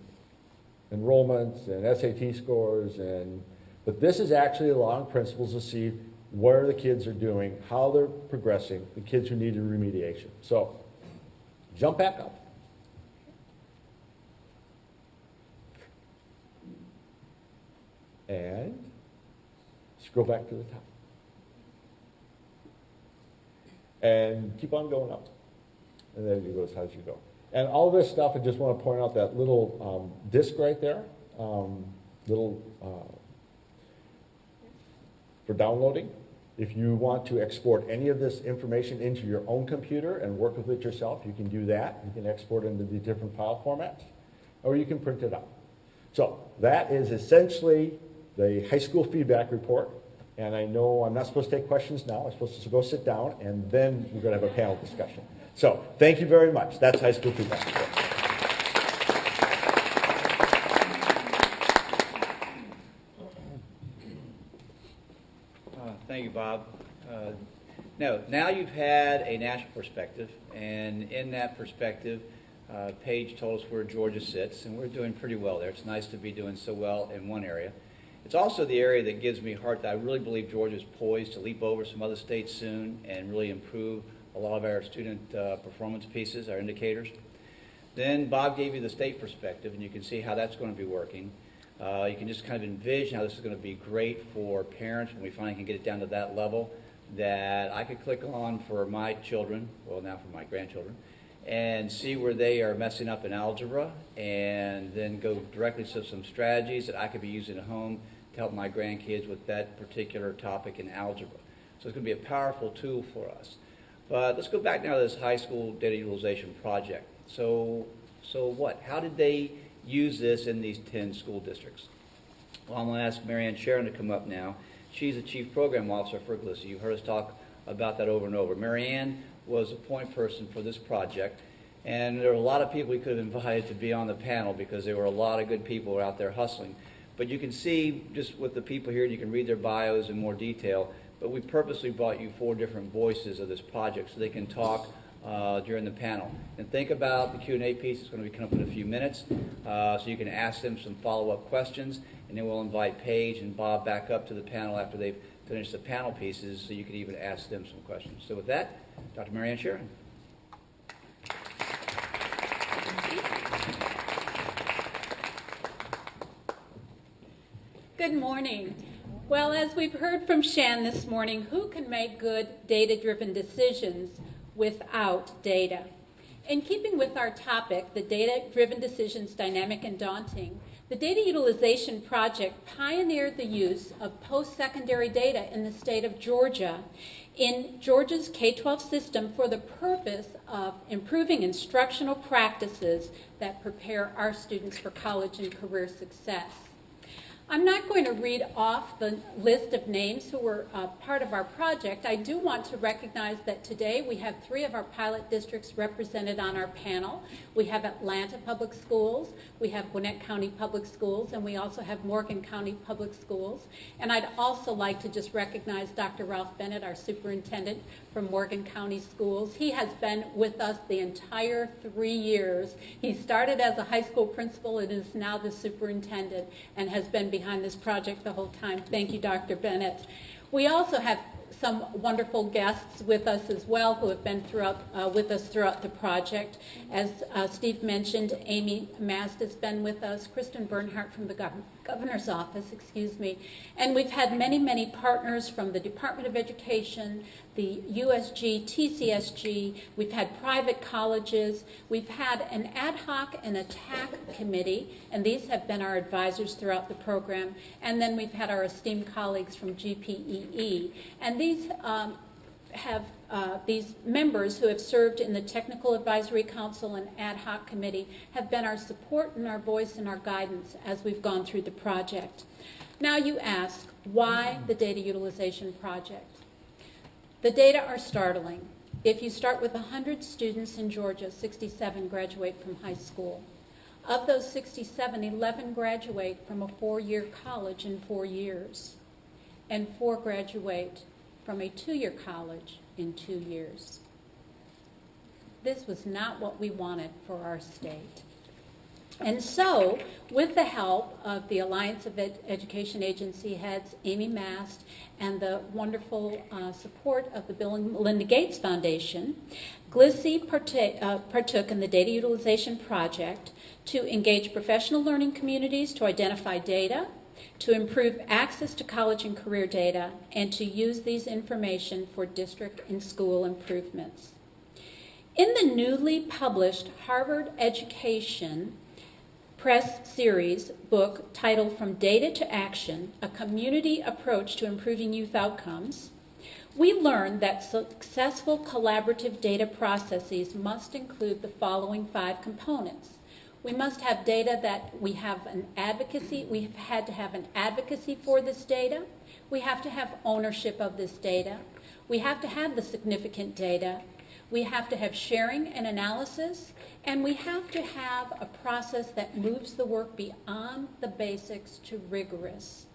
enrollments and SAT scores, but this is actually allowing principals to see where the kids are doing, how they're progressing, the kids who need remediation. So jump back up. And Scroll back to the top. And keep on going up. And then you go as high as you go. And all this stuff, I just want to point out that little disc right there, for downloading. If you want to export any of this information into your own computer and work with it yourself, you can do that. You can export it into the different file formats, or you can print it out. So that is essentially the high school feedback report. And I know I'm not supposed to take questions now. I'm supposed to go sit down, and then we're going to have a panel discussion. So thank you very much. That's high school feedback report. Thank you, Bob. Now you've had a national perspective, and in that perspective, Paige told us where Georgia sits, and we're doing pretty well there. It's nice to be doing so well in one area. It's also the area that gives me heart that I really believe Georgia is poised to leap over some other states soon and really improve a lot of our student performance pieces, our indicators. Then Bob gave you the state perspective, and you can see how that's going to be working. You can just kind of envision how this is going to be great for parents when we finally can get it down to that level that I could click on for my children, well now for my grandchildren, and see where they are messing up in algebra, and then go directly to some strategies that I could be using at home to help my grandkids with that particular topic in algebra. So it's going to be a powerful tool for us. But let's go back now to this high school data utilization project. So what? How did they use this in these 10 school districts? Well, I'm going to ask Marianne Sharon to come up now. She's the Chief Program Officer for GLSSI. You've heard us talk about that over and over. Marianne was a point person for this project, and there were a lot of people we could have invited to be on the panel because there were a lot of good people who were out there hustling. But you can see just with the people here, you can read their bios in more detail, but we purposely brought you 4 different voices of this project so they can talk during the panel. And think about the Q&A piece. It's going to be coming up in a few minutes, so you can ask them some follow-up questions, and then we'll invite Paige and Bob back up to the panel after they've finished the panel pieces, so you can even ask them some questions. So with that, Dr. Marianne Sharon. Good morning. Well, as we've heard from Shan this morning, who can make good data-driven decisions without data? In keeping with our topic, the data-driven decisions dynamic and daunting, the Data Utilization Project pioneered the use of post-secondary data in the state of Georgia in Georgia's K-12 system for the purpose of improving instructional practices that prepare our students for college and career success. I'm not going to read off the list of names who were part of our project. I do want to recognize that today we have 3 of our pilot districts represented on our panel. We have Atlanta Public Schools, we have Gwinnett County Public Schools, and we also have Morgan County Public Schools. And I'd also like to just recognize Dr. Ralph Bennett, our superintendent from Morgan County Schools. He has been with us the entire 3 years. He started as a high school principal and is now the superintendent and has been behind this project the whole time. Thank you, Dr. Bennett. We also have some wonderful guests with us as well who have been with us throughout the project. As Steve mentioned, Amy Mast has been with us, Kristen Bernhardt from the Governor's Office, and we've had many, many partners from the Department of Education, the USG, TCSG, we've had private colleges, we've had an ad hoc and attack committee, and these have been our advisors throughout the program, and then we've had our esteemed colleagues from GPEE, and these these members who have served in the Technical Advisory Council and Ad Hoc Committee have been our support and our voice and our guidance as we've gone through the project. Now you ask, why the Data Utilization Project? The data are startling. If you start with 100 students in Georgia, 67 graduate from high school. Of those 67, 11 graduate from a 4-year college in 4 years, and 4 graduate from a 2-year college in 2 years. This was not what we wanted for our state. And so, with the help of the Alliance of Education Agency heads, Amy Mast, and the wonderful support of the Bill and Melinda Gates Foundation, GLSSI partook in the Data Utilization Project to engage professional learning communities to identify data, to improve access to college and career data, and to use these information for district and school improvements. In the newly published Harvard Education Press series book titled From Data to Action, A Community Approach to Improving Youth Outcomes, we learned that successful collaborative data processes must include the following 5 components. We must have data that we have an advocacy, we've had to have an advocacy for this data. We have to have ownership of this data. We have to have the significant data. We have to have sharing and analysis, and we have to have a process that moves the work beyond the basics to rigorous.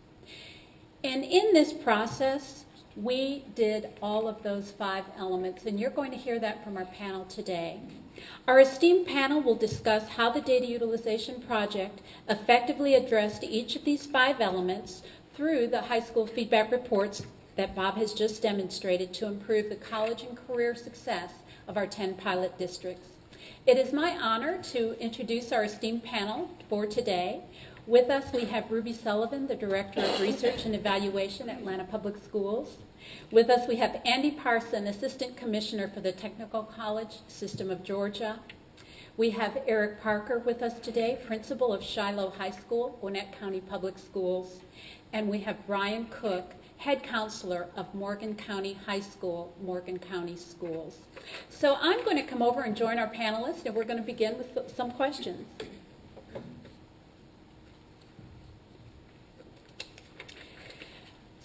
And in this process, we did all of those 5 elements, and you're going to hear that from our panel today. Our esteemed panel will discuss how the Data Utilization Project effectively addressed each of these 5 elements through the high school feedback reports that Bob has just demonstrated to improve the college and career success of our 10 pilot districts. It is my honor to introduce our esteemed panel for today. With us we have Ruby Sullivan, the Director of Research and Evaluation at Atlanta Public Schools. With us we have Andy Parson, Assistant Commissioner for the Technical College System of Georgia. We have Eric Parker with us today, Principal of Shiloh High School, Gwinnett County Public Schools. And we have Brian Cook, Head Counselor of Morgan County High School, Morgan County Schools. So I'm going to come over and join our panelists, and we're going to begin with some questions.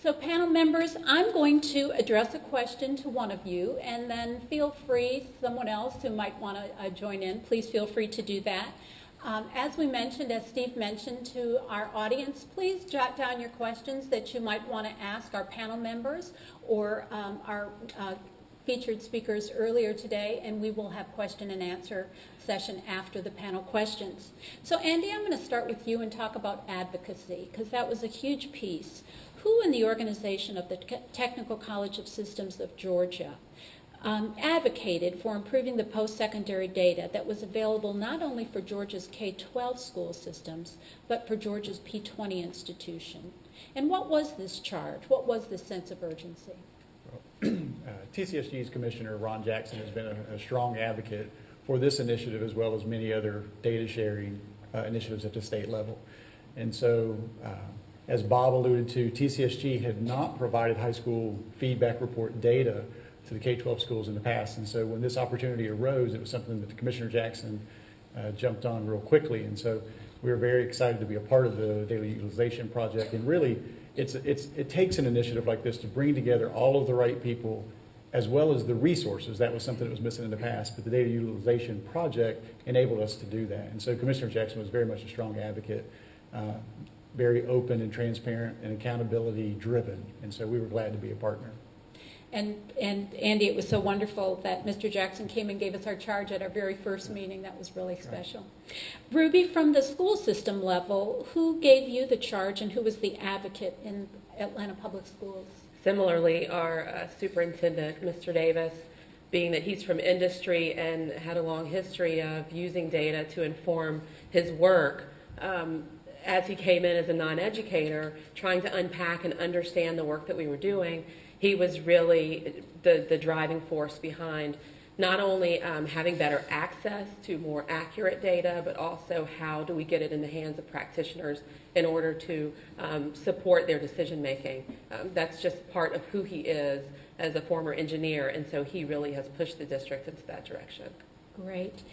So panel members, I'm going to address a question to one of you, and then feel free, someone else who might want to join in, please feel free to do that. As we mentioned, as Steve mentioned to our audience, please jot down your questions that you might want to ask our panel members or our featured speakers earlier today, and we will have question and answer session after the panel questions. So Andy, I'm going to start with you and talk about advocacy, because that was a huge piece. Who in the organization of the Technical College of Systems of Georgia advocated for improving the post-secondary data that was available not only for Georgia's K-12 school systems, but for Georgia's P-20 institution? And what was this charge? What was this sense of urgency? TCSG's Commissioner Ron Jackson has been a strong advocate for this initiative as well as many other data sharing initiatives at the state level. And so, as Bob alluded to, TCSG had not provided high school feedback report data to the K-12 schools in the past. And so when this opportunity arose, it was something that Commissioner Jackson jumped on real quickly. And so we were very excited to be a part of the Data Utilization Project. And really, it takes an initiative like this to bring together all of the right people as well as the resources. That was something that was missing in the past, but the Data Utilization Project enabled us to do that. And so Commissioner Jackson was very much a strong advocate, very open and transparent and accountability driven. And so we were glad to be a partner. And Andy, it was so wonderful that Mr. Jackson came and gave us our charge at our very first meeting. That was really special. Right. Ruby, from the school system level, who gave you the charge and who was the advocate in Atlanta Public Schools? Similarly, our superintendent, Mr. Davis, being that he's from industry and had a long history of using data to inform his work, as he came in as a non-educator, trying to unpack and understand the work that we were doing, he was really the driving force behind not only having better access to more accurate data, but also how do we get it in the hands of practitioners in order to support their decision making. That's just part of who he is as a former engineer, and so he really has pushed the district into that direction. Great.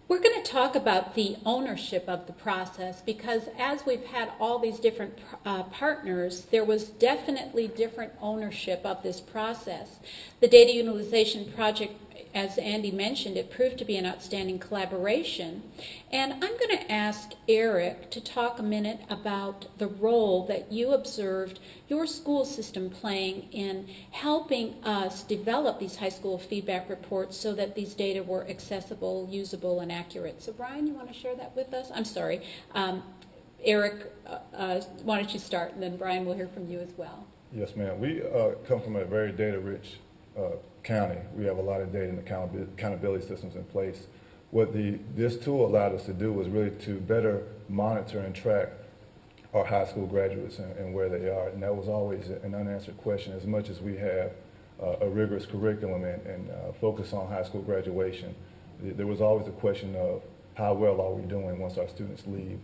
We're going to talk about the ownership of the process, because as we've had all these different partners, there was definitely different ownership of this process. The Data Utilization Project, as Andy mentioned, it proved to be an outstanding collaboration. And I'm going to ask Eric to talk a minute about the role that you observed your school system playing in helping us develop these high school feedback reports so that these data were accessible, usable, and accurate. So Brian, you want to share that with us? I'm sorry. Eric, why don't you start, and then Brian will hear from you as well. Yes, ma'am. We come from a very data-rich county. We have a lot of data and accountability systems in place. What this tool allowed us to do was really to better monitor and track our high school graduates and where they are. And that was always an unanswered question. As much as we have a rigorous curriculum and focus on high school graduation, there was always a question of how well are we doing once our students leave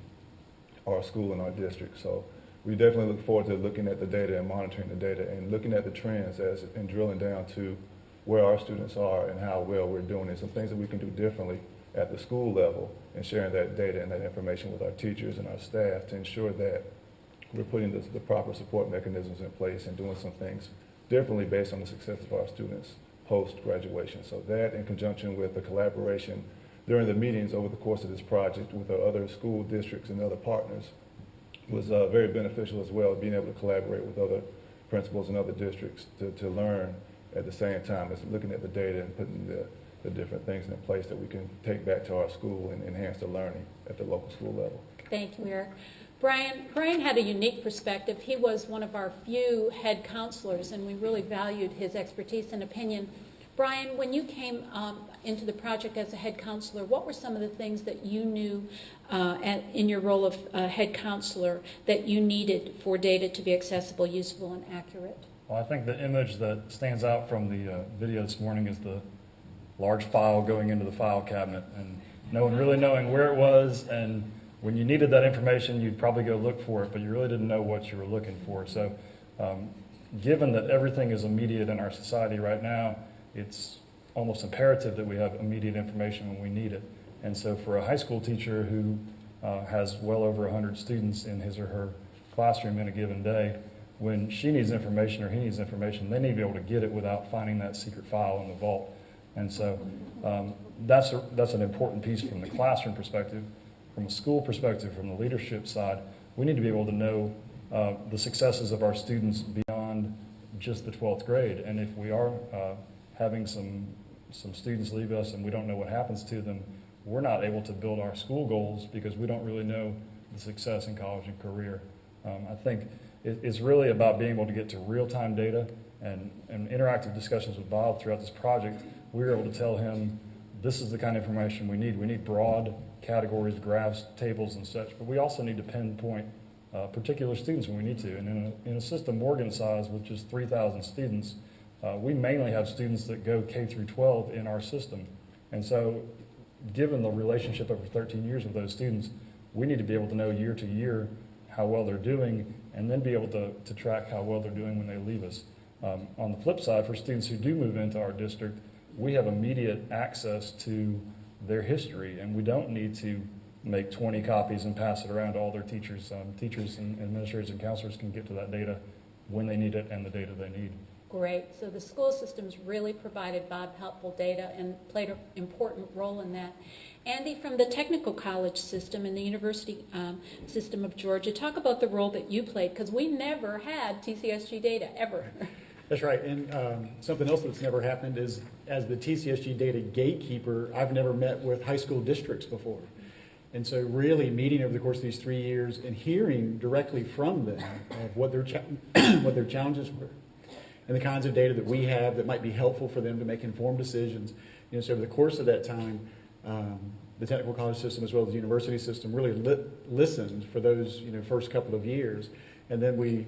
our school and our district. So we definitely look forward to looking at the data and monitoring the data and looking at the trends and drilling down to where our students are and how well we're doing and some things that we can do differently at the school level, and sharing that data and that information with our teachers and our staff to ensure that we're putting the proper support mechanisms in place and doing some things differently based on the success of our students post-graduation. So that, in conjunction with the collaboration during the meetings over the course of this project with our other school districts and other partners, was very beneficial as well, being able to collaborate with other principals and other districts to learn at the same time as looking at the data and putting the different things in place that we can take back to our school and enhance the learning at the local school level. Thank you, Eric. Brian had a unique perspective. He was one of our few head counselors, and we really valued his expertise and opinion. Brian, when you came into the project as a head counselor, what were some of the things that you knew in your role of head counselor that you needed for data to be accessible, useful, and accurate? Well, I think the image that stands out from the video this morning is the large file going into the file cabinet and no one really knowing where it was, and when you needed that information you'd probably go look for it, but you really didn't know what you were looking for. So given that everything is immediate in our society right now, it's almost imperative that we have immediate information when we need it. And so for a high school teacher who has well over 100 students in his or her classroom in a given day, when she needs information or he needs information, they need to be able to get it without finding that secret file in the vault. And so that's an important piece from the classroom perspective. From a school perspective, from the leadership side, we need to be able to know the successes of our students beyond just the 12th grade. And if we are having some students leave us and we don't know what happens to them, we're not able to build our school goals because we don't really know the success in college and career. I think it's really about being able to get to real-time data and interactive discussions with Bob throughout this project. We were able to tell him this is the kind of information we need. We need broad categories, graphs, tables, and such, but we also need to pinpoint particular students when we need to. And in a system Morgan size with just 3,000 students, we mainly have students that go K through 12 in our system. And so given the relationship over 13 years with those students, we need to be able to know year to year how well they're doing and then be able to track how well they're doing when they leave us. On the flip side, for students who do move into our district, we have immediate access to their history, and we don't need to make 20 copies and pass it around to all their teachers. Teachers and administrators and counselors can get to that data when they need it and the data they need. Great. So the school systems really provided Bob helpful data and played an important role in that. Andy, from the technical college system and the university system of Georgia, talk about the role that you played, because we never had TCSG data, ever. That's right, and something else that's never happened is, as the TCSG data gatekeeper, I've never met with high school districts before. And so really meeting over the course of these 3 years and hearing directly from them of what their challenges were and the kinds of data that we have that might be helpful for them to make informed decisions. So over the course of that time, the technical college system as well as the university system really listened for those first couple of years, and then we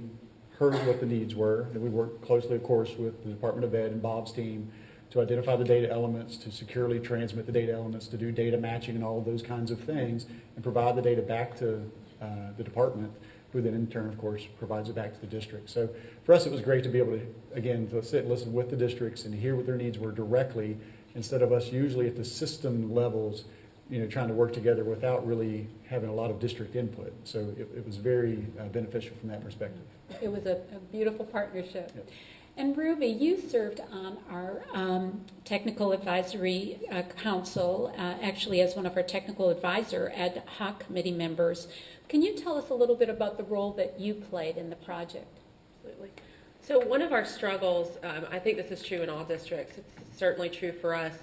heard what the needs were, and we worked closely, of course, with the Department of Ed and Bob's team to identify the data elements, to securely transmit the data elements, to do data matching and all of those kinds of things, and provide the data back to the department, who then in turn, of course, provides it back to the district. So for us, it was great to be able to, again, to sit and listen with the districts and hear what their needs were directly, instead of us usually at the system levels, trying to work together without really having a lot of district input. So it was very beneficial from that perspective. It was a beautiful partnership. Yep. And Ruby, you served on our technical advisory council, actually as one of our technical advisor ad hoc committee members. Can you tell us a little bit about the role that you played in the project? Absolutely. So one of our struggles, I think this is true in all districts, it's certainly true for us,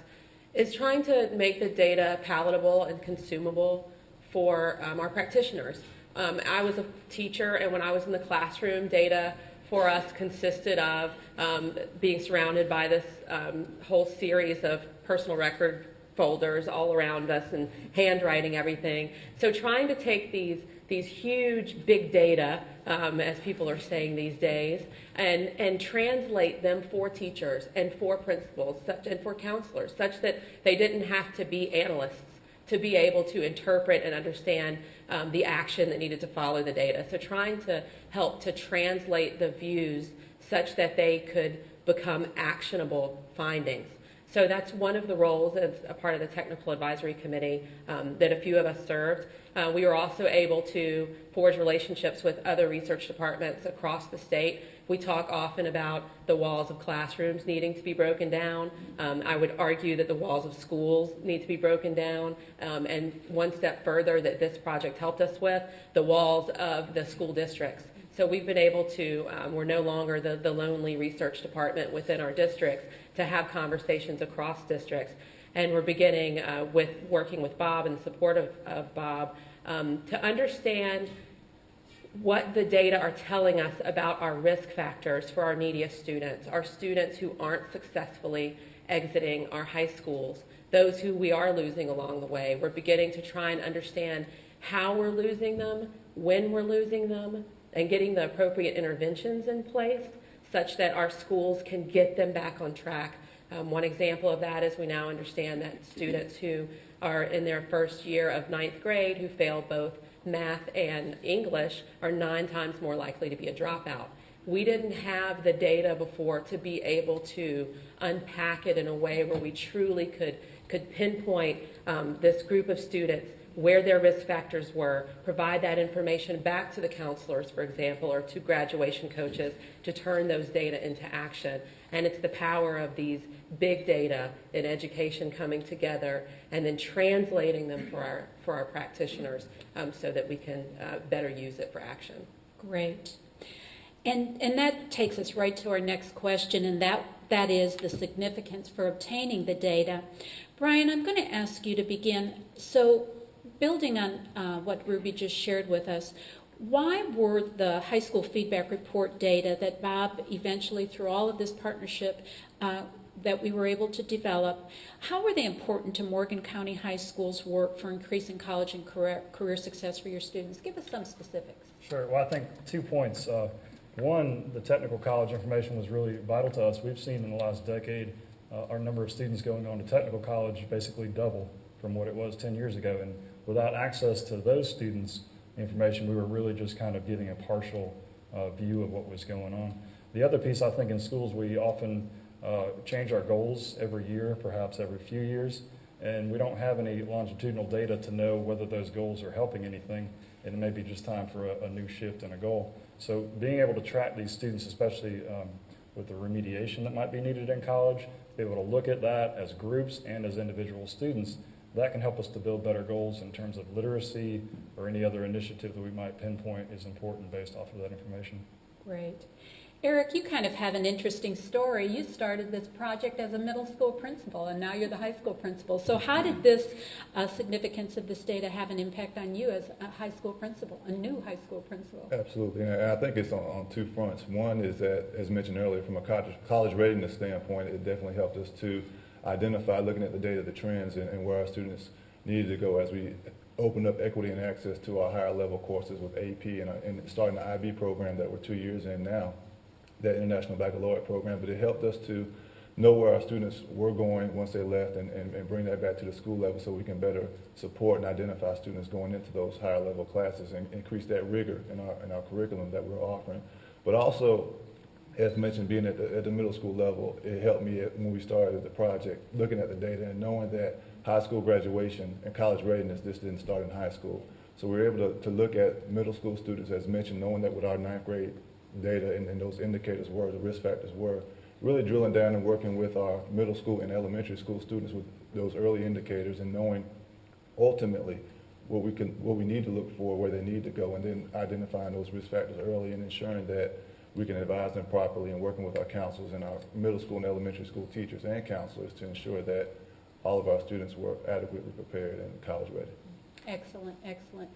is trying to make the data palatable and consumable for our practitioners. I was a teacher, and when I was in the classroom, data for us consisted of being surrounded by this whole series of personal record folders all around us and handwriting everything. So trying to take these these huge big data, as people are saying these days, and translate them for teachers and for principals and for counselors, such that they didn't have to be analysts to be able to interpret and understand the action that needed to follow the data. So trying to help to translate the views such that they could become actionable findings. So that's one of the roles as a part of the Technical Advisory Committee that a few of us served. We were also able to forge relationships with other research departments across the state. We talk often about the walls of classrooms needing to be broken down. I would argue that the walls of schools need to be broken down. And one step further that this project helped us with, the walls of the school districts. So we've been able to, we're no longer the lonely research department within our districts, to have conversations across districts. And we're beginning with working with Bob and the support of Bob to understand what the data are telling us about our risk factors for our neediest students, our students who aren't successfully exiting our high schools, those who we are losing along the way. We're beginning to try and understand how we're losing them, when we're losing them, and getting the appropriate interventions in place such that our schools can get them back on track. One example of that is we now understand that students who are in their first year of 9th grade who fail both math and English are 9 times more likely to be a dropout. We didn't have the data before to be able to unpack it in a way where we truly could pinpoint this group of students, where their risk factors were, provide that information back to the counselors, for example, or to graduation coaches to turn those data into action. And it's the power of these big data in education coming together and then translating them for our practitioners so that we can better use it for action. Great. And that takes us right to our next question, and that is the significance for obtaining the data. Brian, I'm going to ask you to begin. So building on what Ruby just shared with us, why were the high school feedback report data that Bob eventually, through all of this partnership that we were able to develop, how were they important to Morgan County High School's work for increasing college and career success for your students? Give us some specifics. Sure. Well, I think 2 points. One, the technical college information was really vital to us. We've seen in the last decade our number of students going on to technical college basically double from what it was 10 years ago. And without access to those students' information, we were really just kind of getting a partial view of what was going on. The other piece, I think in schools we often change our goals every year, perhaps every few years, and we don't have any longitudinal data to know whether those goals are helping anything, and it may be just time for a new shift and a goal. So being able to track these students, especially with the remediation that might be needed in college, be able to look at that as groups and as individual students, that can help us to build better goals in terms of literacy or any other initiative that we might pinpoint is important based off of that information. Great. Eric, you kind of have an interesting story. You started this project as a middle school principal, and now you're the high school principal. So how did this significance of this data have an impact on you as a high school principal, a new high school principal? Absolutely, and I think it's on 2 fronts. One is that, as mentioned earlier, from a college readiness standpoint, it definitely helped us to identify, looking at the data, the trends, and where our students needed to go as we opened up equity and access to our higher level courses with AP and starting the IB program that we're 2 years in now, that International Baccalaureate program. But it helped us to know where our students were going once they left and bring that back to the school level so we can better support and identify students going into those higher level classes and increase that rigor in our curriculum that we're offering. But also, as mentioned, being at the middle school level, it helped me when we started the project, looking at the data and knowing that high school graduation and college readiness, this didn't start in high school. So we were able to look at middle school students, as mentioned, knowing that with our 9th grade data and those indicators were, the risk factors were, really drilling down and working with our middle school and elementary school students with those early indicators and knowing ultimately what we need to look for, where they need to go, and then identifying those risk factors early and ensuring that we can advise them properly and working with our counselors and our middle school and elementary school teachers and counselors to ensure that all of our students were adequately prepared and college ready. Excellent, excellent.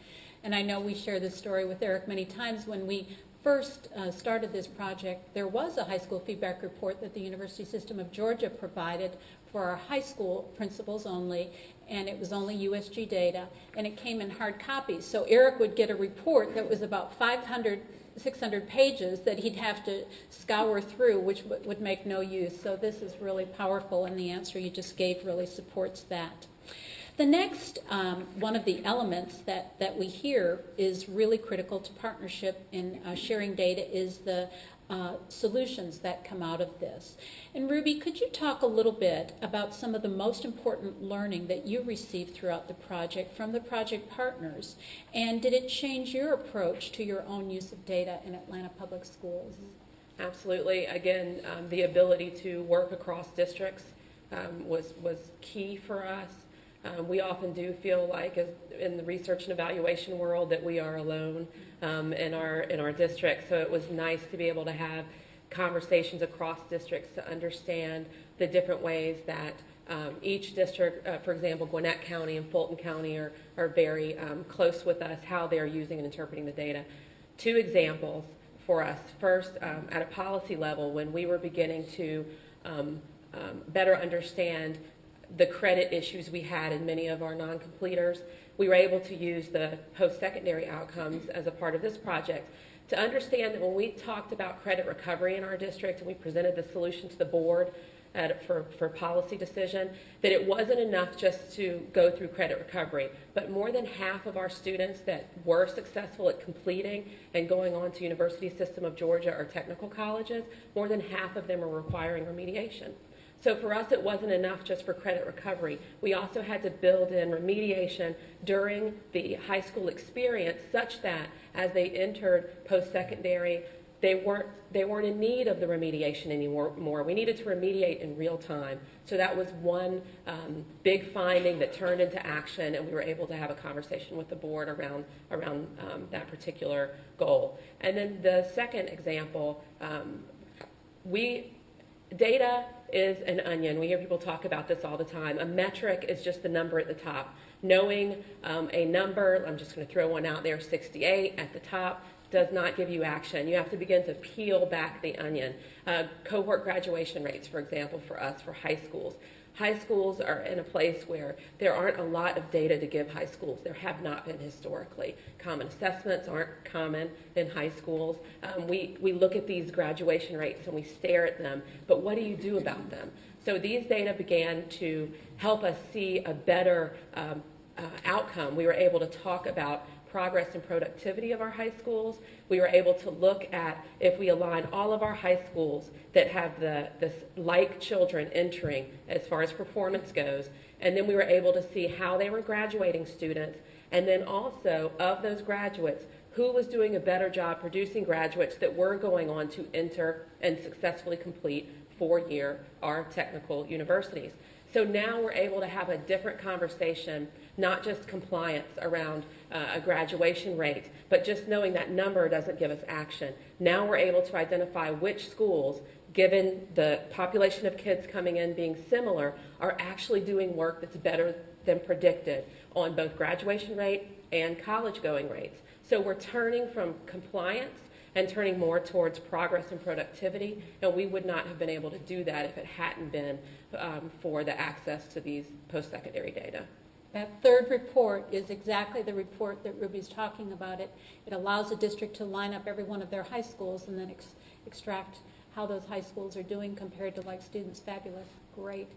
And I know we share this story with Eric many times. When we first started this project, there was a high school feedback report that the University System of Georgia provided for our high school principals only, and it was only USG data, and it came in hard copies. So Eric would get a report that was about 600 pages that he'd have to scour through, which would make no use. So this is really powerful, and the answer you just gave really supports that. The next one of the elements that we hear is really critical to partnership in sharing data is the solutions that come out of this. And Ruby, could you talk a little bit about some of the most important learning that you received throughout the project from the project partners? And did it change your approach to your own use of data in Atlanta Public Schools? Absolutely. Again, the ability to work across districts was key for us. We often do feel like in the research and evaluation world that we are alone in our district. So it was nice to be able to have conversations across districts to understand the different ways that each district, for example, Gwinnett County and Fulton County are very close with us, how they're using and interpreting the data. Two examples for us. First, at a policy level, when we were beginning to better understand the credit issues we had in many of our non-completers, we were able to use the post-secondary outcomes as a part of this project to understand that when we talked about credit recovery in our district and we presented the solution to the board for policy decision, that it wasn't enough just to go through credit recovery, but more than half of our students that were successful at completing and going on to University System of Georgia or technical colleges, more than half of them are requiring remediation. So for us, it wasn't enough just for credit recovery. We also had to build in remediation during the high school experience such that as they entered post-secondary, they weren't in need of the remediation anymore. We needed to remediate in real time. So that was one big finding that turned into action, and we were able to have a conversation with the board around that particular goal. And then the second example, data is an onion. We hear people talk about this all the time. A metric is just the number at the top. Knowing a number, I'm just going to throw one out there, 68 at the top, does not give you action. You have to begin to peel back the onion. Cohort graduation rates, for example, for us, for high schools. High schools are in a place where there aren't a lot of data to give high schools. There have not been historically. Common assessments aren't common in high schools. We look at these graduation rates and we stare at them, but what do you do about them? So these data began to help us see a better outcome. We were able to talk about progress and productivity of our high schools. We were able to look at if we align all of our high schools that have the like children entering as far as performance goes, and then we were able to see how they were graduating students, and then also of those graduates, who was doing a better job producing graduates that were going on to enter and successfully complete four-year our technical universities. So now we're able to have a different conversation, not just compliance around a graduation rate, but just knowing that number doesn't give us action. Now we're able to identify which schools, given the population of kids coming in being similar, are actually doing work that's better than predicted on both graduation rate and college going rates. So we're turning from compliance and turning more towards progress and productivity, and we would not have been able to do that if it hadn't been for the access to these post-secondary data. That third report is exactly the report that Ruby's talking about. It allows the district to line up every one of their high schools and then extract how those high schools are doing compared to like students. Fabulous, great.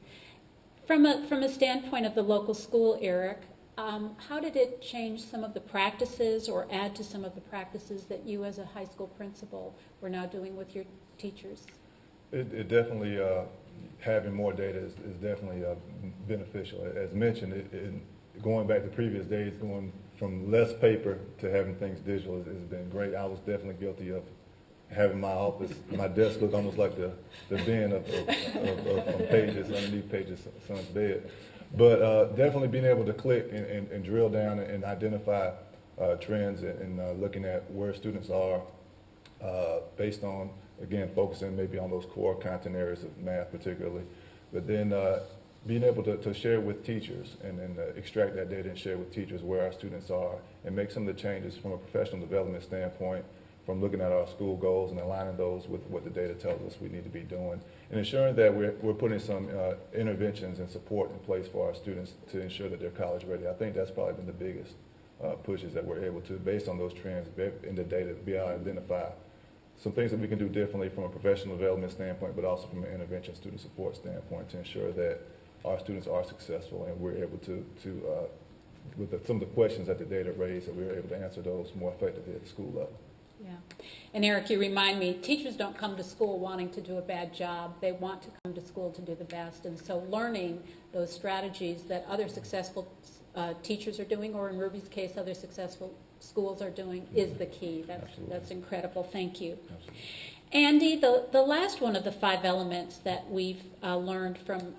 From a standpoint of the local school, Eric, how did it change some of the practices or add to some of the practices that you as a high school principal were now doing with your teachers? It definitely, having more data is definitely beneficial. As mentioned, going back to previous days, going from less paper to having things digital has been great. I was definitely guilty of having my office, my desk look almost like the bin of pages, underneath pages, son's bed. But definitely being able to click and drill down and identify trends and looking at where students are based on, again, focusing maybe on those core content areas of math particularly, but then being able to share with teachers and extract that data and share with teachers where our students are and make some of the changes from a professional development standpoint, from looking at our school goals and aligning those with what the data tells us we need to be doing, and ensuring that we're putting some interventions and support in place for our students to ensure that they're college ready. I think that's probably been the biggest pushes that we're able to, based on those trends in the data, be able to identify some things that we can do differently from a professional development standpoint, but also from an intervention student support standpoint to ensure that our students are successful and we're able to with some of the questions that the data raised, that we're able to answer those more effectively at the school level. Yeah. And Eric, you remind me, teachers don't come to school wanting to do a bad job. They want to come to school to do the best. And so learning those strategies that other successful teachers are doing, or in Ruby's case, other successful schools are doing, is the key. That's incredible. Thank you. Absolutely. Andy, the last one of the 5 elements that we've learned from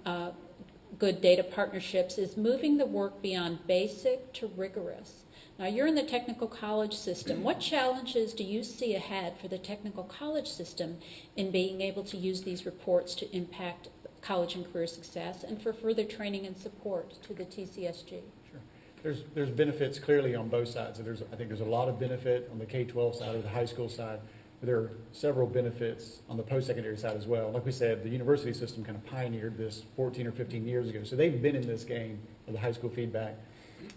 good data partnerships is moving the work beyond basic to rigorous. Now, you're in the technical college system. What challenges do you see ahead for the technical college system in being able to use these reports to impact college and career success, and for further training and support to the TCSG? Sure. There's benefits clearly on both sides. I think there's a lot of benefit on the K-12 side or the high school side. But there are several benefits on the post-secondary side as well. Like we said, the university system kind of pioneered this 14 or 15 years ago. So they've been in this game of the high school feedback.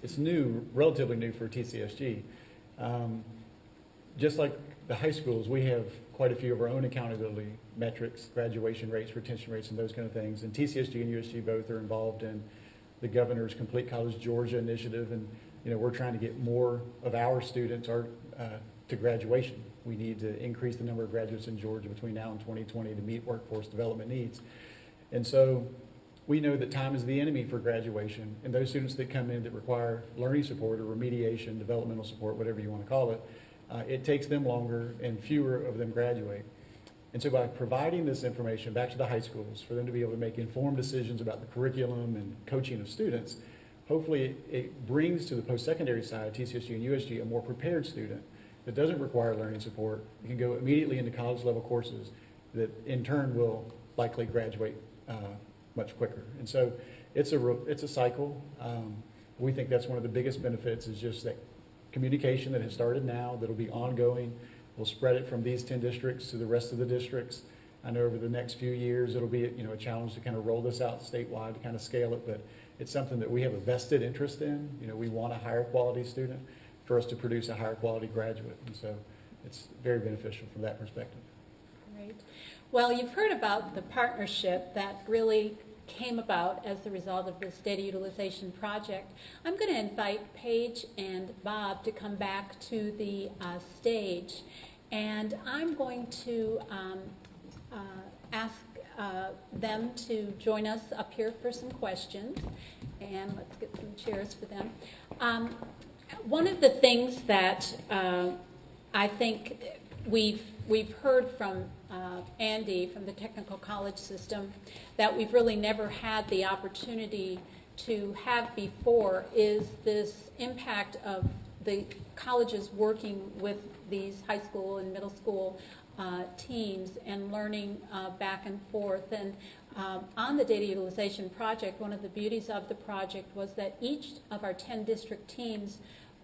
It's new, relatively new for TCSG. Just like the high schools, we have quite a few of our own accountability metrics, graduation rates, retention rates, and those kind of things. And TCSG and USG both are involved in the governor's Complete College Georgia initiative. And we're trying to get more of our students to graduation. We need to increase the number of graduates in Georgia between now and 2020 to meet workforce development needs. And so we know that time is the enemy for graduation, and those students that come in that require learning support or remediation, developmental support, whatever you want to call it, it takes them longer and fewer of them graduate. And so by providing this information back to the high schools for them to be able to make informed decisions about the curriculum and coaching of students, hopefully it brings to the post-secondary side, TCSG and USG, a more prepared student that doesn't require learning support. You can go immediately into college level courses that in turn will likely graduate much quicker. And so it's a cycle. We think that's one of the biggest benefits, is just that communication that has started now, that'll be ongoing. We'll spread it from these 10 districts to the rest of the districts. I know over the next few years it'll be a challenge to kind of roll this out statewide, to kind of scale it, but it's something that we have a vested interest in. We want a higher quality student for us to produce a higher quality graduate. And so it's very beneficial from that perspective. Great. Well, you've heard about the partnership that really came about as the result of this data utilization project. I'm going to invite Paige and Bob to come back to the stage, and I'm going to ask them to join us up here for some questions, and let's get some chairs for them. One of the things that I think we've heard from Andy from the technical college system that we've really never had the opportunity to have before is this impact of the colleges working with these high school and middle school teams and learning back and forth. And on the data utilization project, one of the beauties of the project was that each of our 10 district teams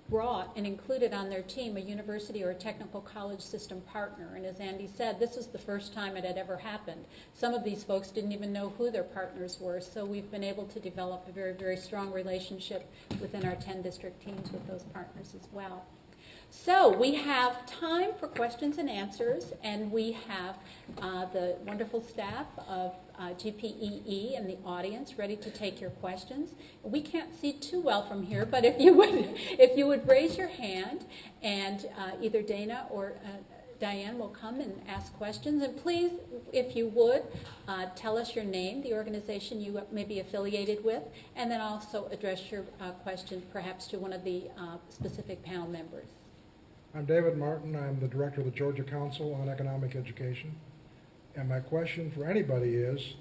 brought and included on their team a university or a technical college system partner. And as Andy said, this was the first time it had ever happened. Some of these folks didn't even know who their partners were, so we've been able to develop a very, very strong relationship within our 10 district teams with those partners as well. So we have time for questions and answers, and we have the wonderful staff of GPEE in the audience ready to take your questions. We can't see too well from here, but if you would raise your hand, and either Dana or Diane will come and ask questions. And please, if you would, tell us your name, the organization you may be affiliated with, and then also address your question perhaps to one of the specific panel members. I'm David Martin. I'm the director of the Georgia Council on Economic Education. And my question for anybody is,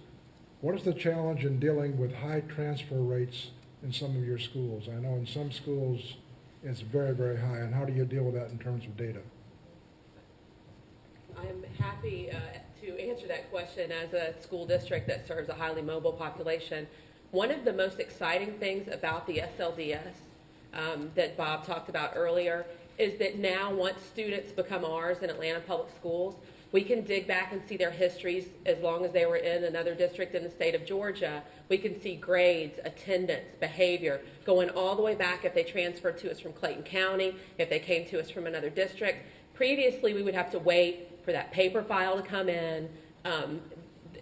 what is the challenge in dealing with high transfer rates in some of your schools? I know in some schools it's very, very high. And how do you deal with that in terms of data? I'm happy to answer that question. As a school district that serves a highly mobile population, one of the most exciting things about the SLDS that Bob talked about earlier is that now once students become ours in Atlanta Public Schools, we can dig back and see their histories as long as they were in another district in the state of Georgia. We can see grades, attendance, behavior, going all the way back if they transferred to us from Clayton County, if they came to us from another district. Previously, we would have to wait for that paper file to come in.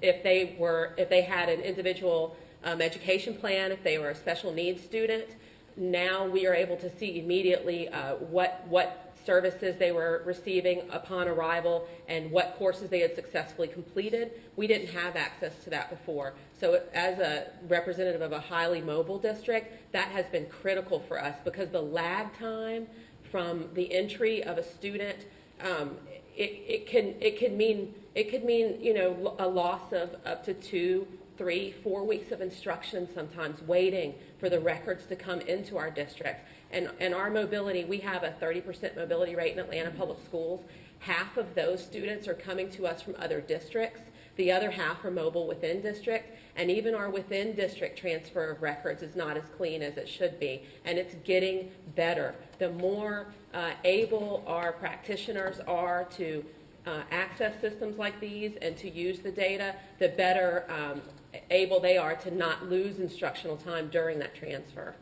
If they had an individual education plan, if they were a special needs student, now we are able to see immediately what services they were receiving upon arrival and what courses they had successfully completed. We didn't have access to that before. So as a representative of a highly mobile district, that has been critical for us because the lag time from the entry of a student, it could mean a loss of up to 2, 3, 4 weeks of instruction sometimes waiting for the records to come into our district. And our mobility, we have a 30% mobility rate in Atlanta Public Schools. Half of those students are coming to us from other districts. The other half are mobile within district. And even our within district transfer of records is not as clean as it should be. And it's getting better. The more able our practitioners are to access systems like these and to use the data, the better able they are to not lose instructional time during that transfer.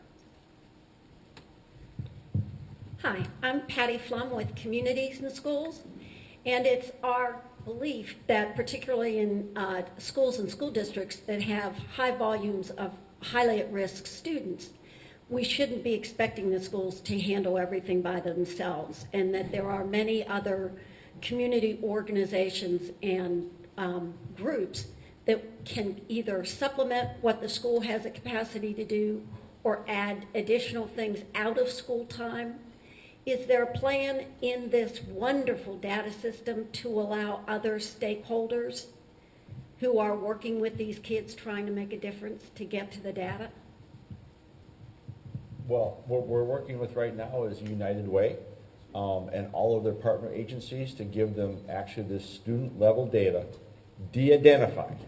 Hi, I'm Patty Flum with Communities in Schools, and it's our belief that particularly in schools and school districts that have high volumes of highly at-risk students, we shouldn't be expecting the schools to handle everything by themselves, and that there are many other community organizations and groups that can either supplement what the school has a capacity to do or add additional things out of school time. Is there a plan in this wonderful data system to allow other stakeholders who are working with these kids trying to make a difference to get to the data? Well, what we're working with right now is United Way and all of their partner agencies to give them actually this student level data de-identified.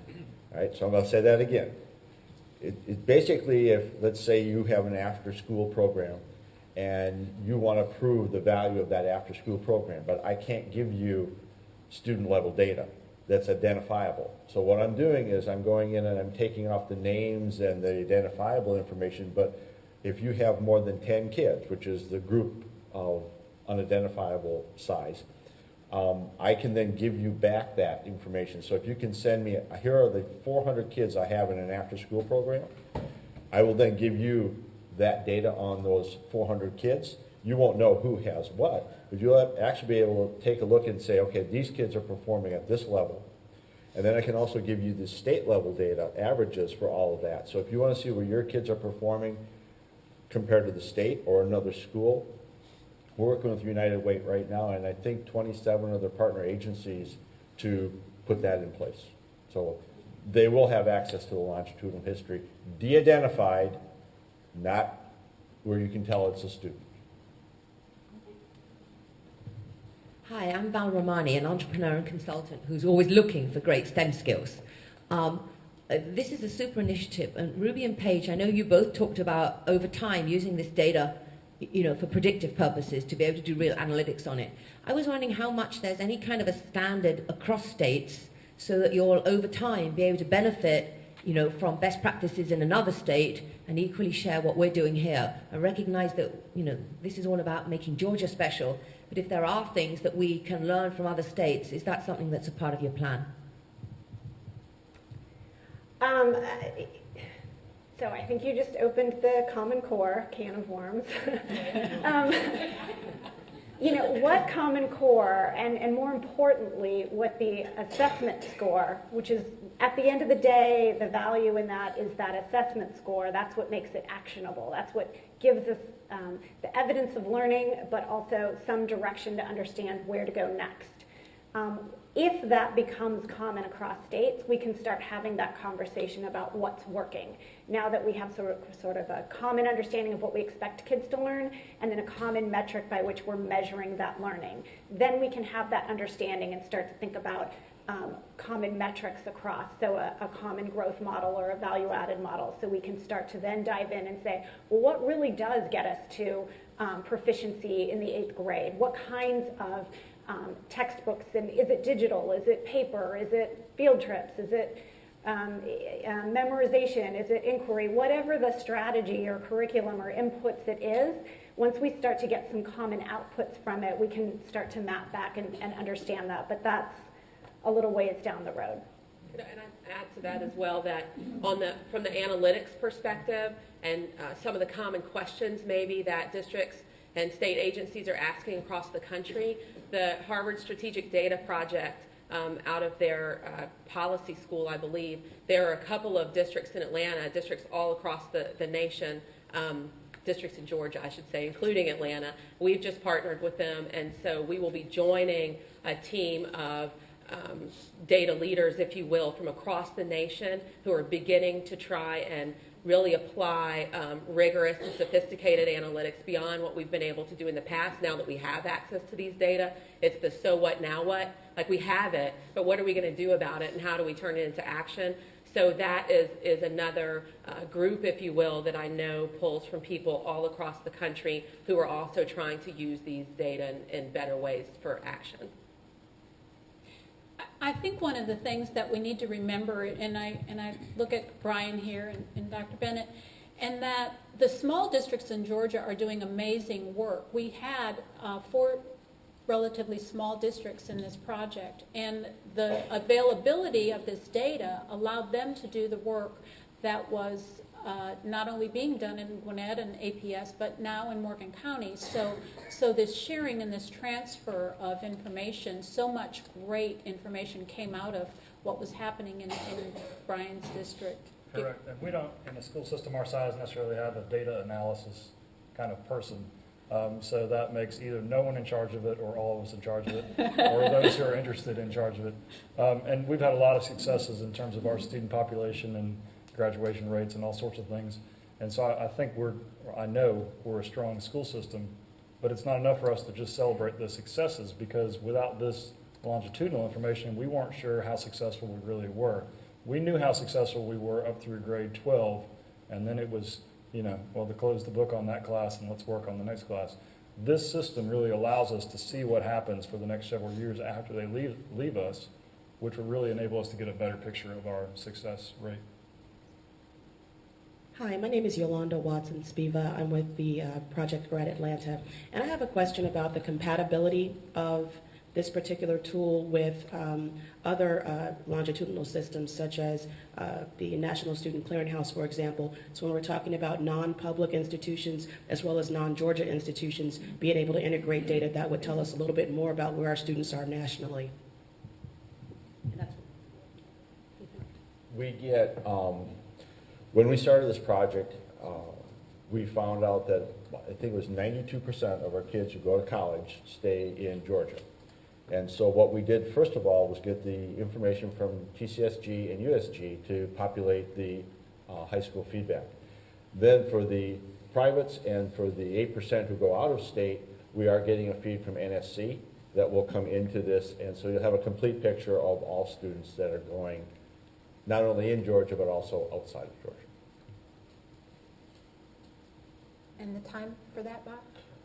Right? So I'm going to say that again. It basically, if let's say you have an after school program and you want to prove the value of that after school program, but I can't give you student level data that's identifiable. So what I'm doing is I'm going in and I'm taking off the names and the identifiable information, but if you have more than 10 kids, which is the group of unidentifiable size, I can then give you back that information. So if you can send me, here are the 400 kids I have in an after school program, I will then give you that data on those 400 kids. You won't know who has what, but you'll actually be able to take a look and say, okay, these kids are performing at this level. And then I can also give you the state level data, averages for all of that. So if you want to see where your kids are performing compared to the state or another school, we're working with United Way right now, and I think 27 other partner agencies to put that in place. So they will have access to the longitudinal history, de-identified, not where you can tell it's a student. Hi, I'm Val Romani, an entrepreneur and consultant who's always looking for great STEM skills. This is a super initiative, and Ruby and Paige, I know you both talked about over time using this data, for predictive purposes to be able to do real analytics on it. I was wondering how much there's any kind of a standard across states so that you'll over time be able to benefit, from best practices in another state and equally share what we're doing here. I recognize that, this is all about making Georgia special, but if there are things that we can learn from other states, is that something that's a part of your plan? So I think you just opened the Common Core can of worms. What Common Core, and more importantly, what the assessment score, which is at the end of the day, the value in that is that assessment score. That's what makes it actionable. That's what gives us the evidence of learning, but also some direction to understand where to go next. If that becomes common across states, we can start having that conversation about what's working. Now that we have sort of a common understanding of what we expect kids to learn, and then a common metric by which we're measuring that learning, then we can have that understanding and start to think about common metrics across, so a common growth model or a value-added model, so we can start to then dive in and say, well, what really does get us to proficiency in the 8th grade? What kinds of textbooks, and is it digital, is it paper, is it field trips, is it memorization, is it inquiry, whatever the strategy or curriculum or inputs it is, once we start to get some common outputs from it, we can start to map back and understand that, but that's a little ways down the road. And I add to that as well that from the analytics perspective and some of the common questions maybe that districts and state agencies are asking across the country, the Harvard Strategic Data Project out of their policy school, I believe, there are a couple of districts in Atlanta, districts all across the nation, districts in Georgia, I should say, including Atlanta. We've just partnered with them, and so we will be joining a team of data leaders, if you will, from across the nation who are beginning to try and really apply rigorous and sophisticated analytics beyond what we've been able to do in the past. Now that we have access to these data, it's the so what, now what? Like, we have it, but what are we going to do about it, and how do we turn it into action? So that is another group, if you will, that I know pulls from people all across the country who are also trying to use these data in better ways for action. I think one of the things that we need to remember, and I look at Brian here and Dr. Bennett, and that the small districts in Georgia are doing amazing work. We had 4 relatively small districts in this project, and the availability of this data allowed them to do the work that was not only being done in Gwinnett and APS, but now in Morgan County. So this sharing and this transfer of information, so much great information came out of what was happening in Brian's district. Correct. And we don't, in a school system our size, necessarily have a data analysis kind of person. So that makes either no one in charge of it or all of us in charge of it, or those who are interested in charge of it. And we've had a lot of successes in terms of our student population and graduation rates and all sorts of things. And so I think I know we're a strong school system, but it's not enough for us to just celebrate the successes, because without this longitudinal information, we weren't sure how successful we really were. We knew how successful we were up through grade 12, and then it was, well, to close the book on that class and let's work on the next class. This system really allows us to see what happens for the next several years after they leave us, which will really enable us to get a better picture of our success rate. Hi, my name is Yolanda Watson-Spiva. I'm with the Project Grad Atlanta, and I have a question about the compatibility of this particular tool with other longitudinal systems, such as the National Student Clearinghouse, for example. So when we're talking about non-public institutions as well as non-Georgia institutions, being able to integrate data that would tell us a little bit more about where our students are nationally. We get, when we started this project, we found out that I think it was 92% of our kids who go to college stay in Georgia. And so what we did, first of all, was get the information from TCSG and USG to populate the high school feedback. Then for the privates and for the 8% who go out of state, we are getting a feed from NSC that will come into this. And so you'll have a complete picture of all students that are going not only in Georgia, but also outside of Georgia. And the time for that, Bob?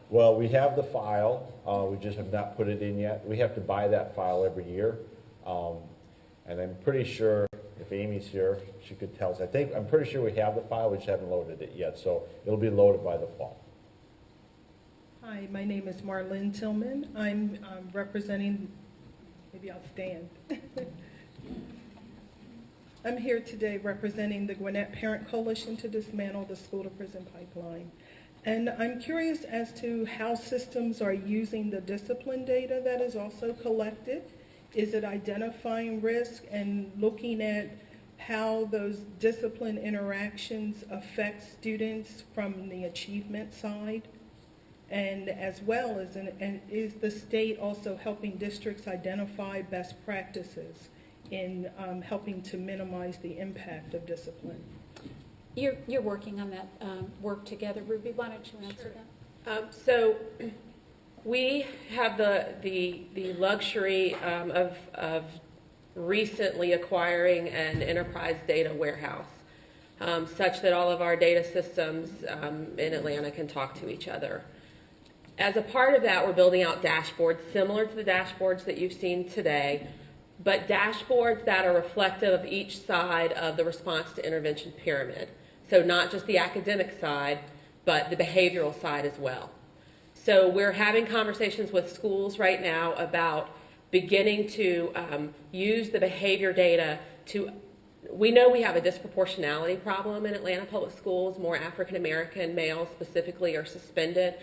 Well, we have the file. We just have not put it in yet. We have to buy that file every year. And I'm pretty sure, if Amy's here, she could tell us. I'm pretty sure we have the file. We just haven't loaded it yet. So it'll be loaded by the fall. Hi, my name is Marlene Tillman. I'm representing, maybe I'll stand. I'm here today representing the Gwinnett Parent Coalition to dismantle the school-to-prison pipeline. And I'm curious as to how systems are using the discipline data that is also collected. Is it identifying risk and looking at how those discipline interactions affect students from the achievement side? And as well as, is the state also helping districts identify best practices in helping to minimize the impact of discipline? You're working on that work together. Ruby, why don't you answer that? So we have the luxury of recently acquiring an enterprise data warehouse, such that all of our data systems in Atlanta can talk to each other. As a part of that, we're building out dashboards similar to the dashboards that you've seen today, but dashboards that are reflective of each side of the response to intervention pyramid. So not just the academic side, but the behavioral side as well. So we're having conversations with schools right now about beginning to use the behavior data to, we know we have a disproportionality problem in Atlanta public schools. More African American males specifically are suspended.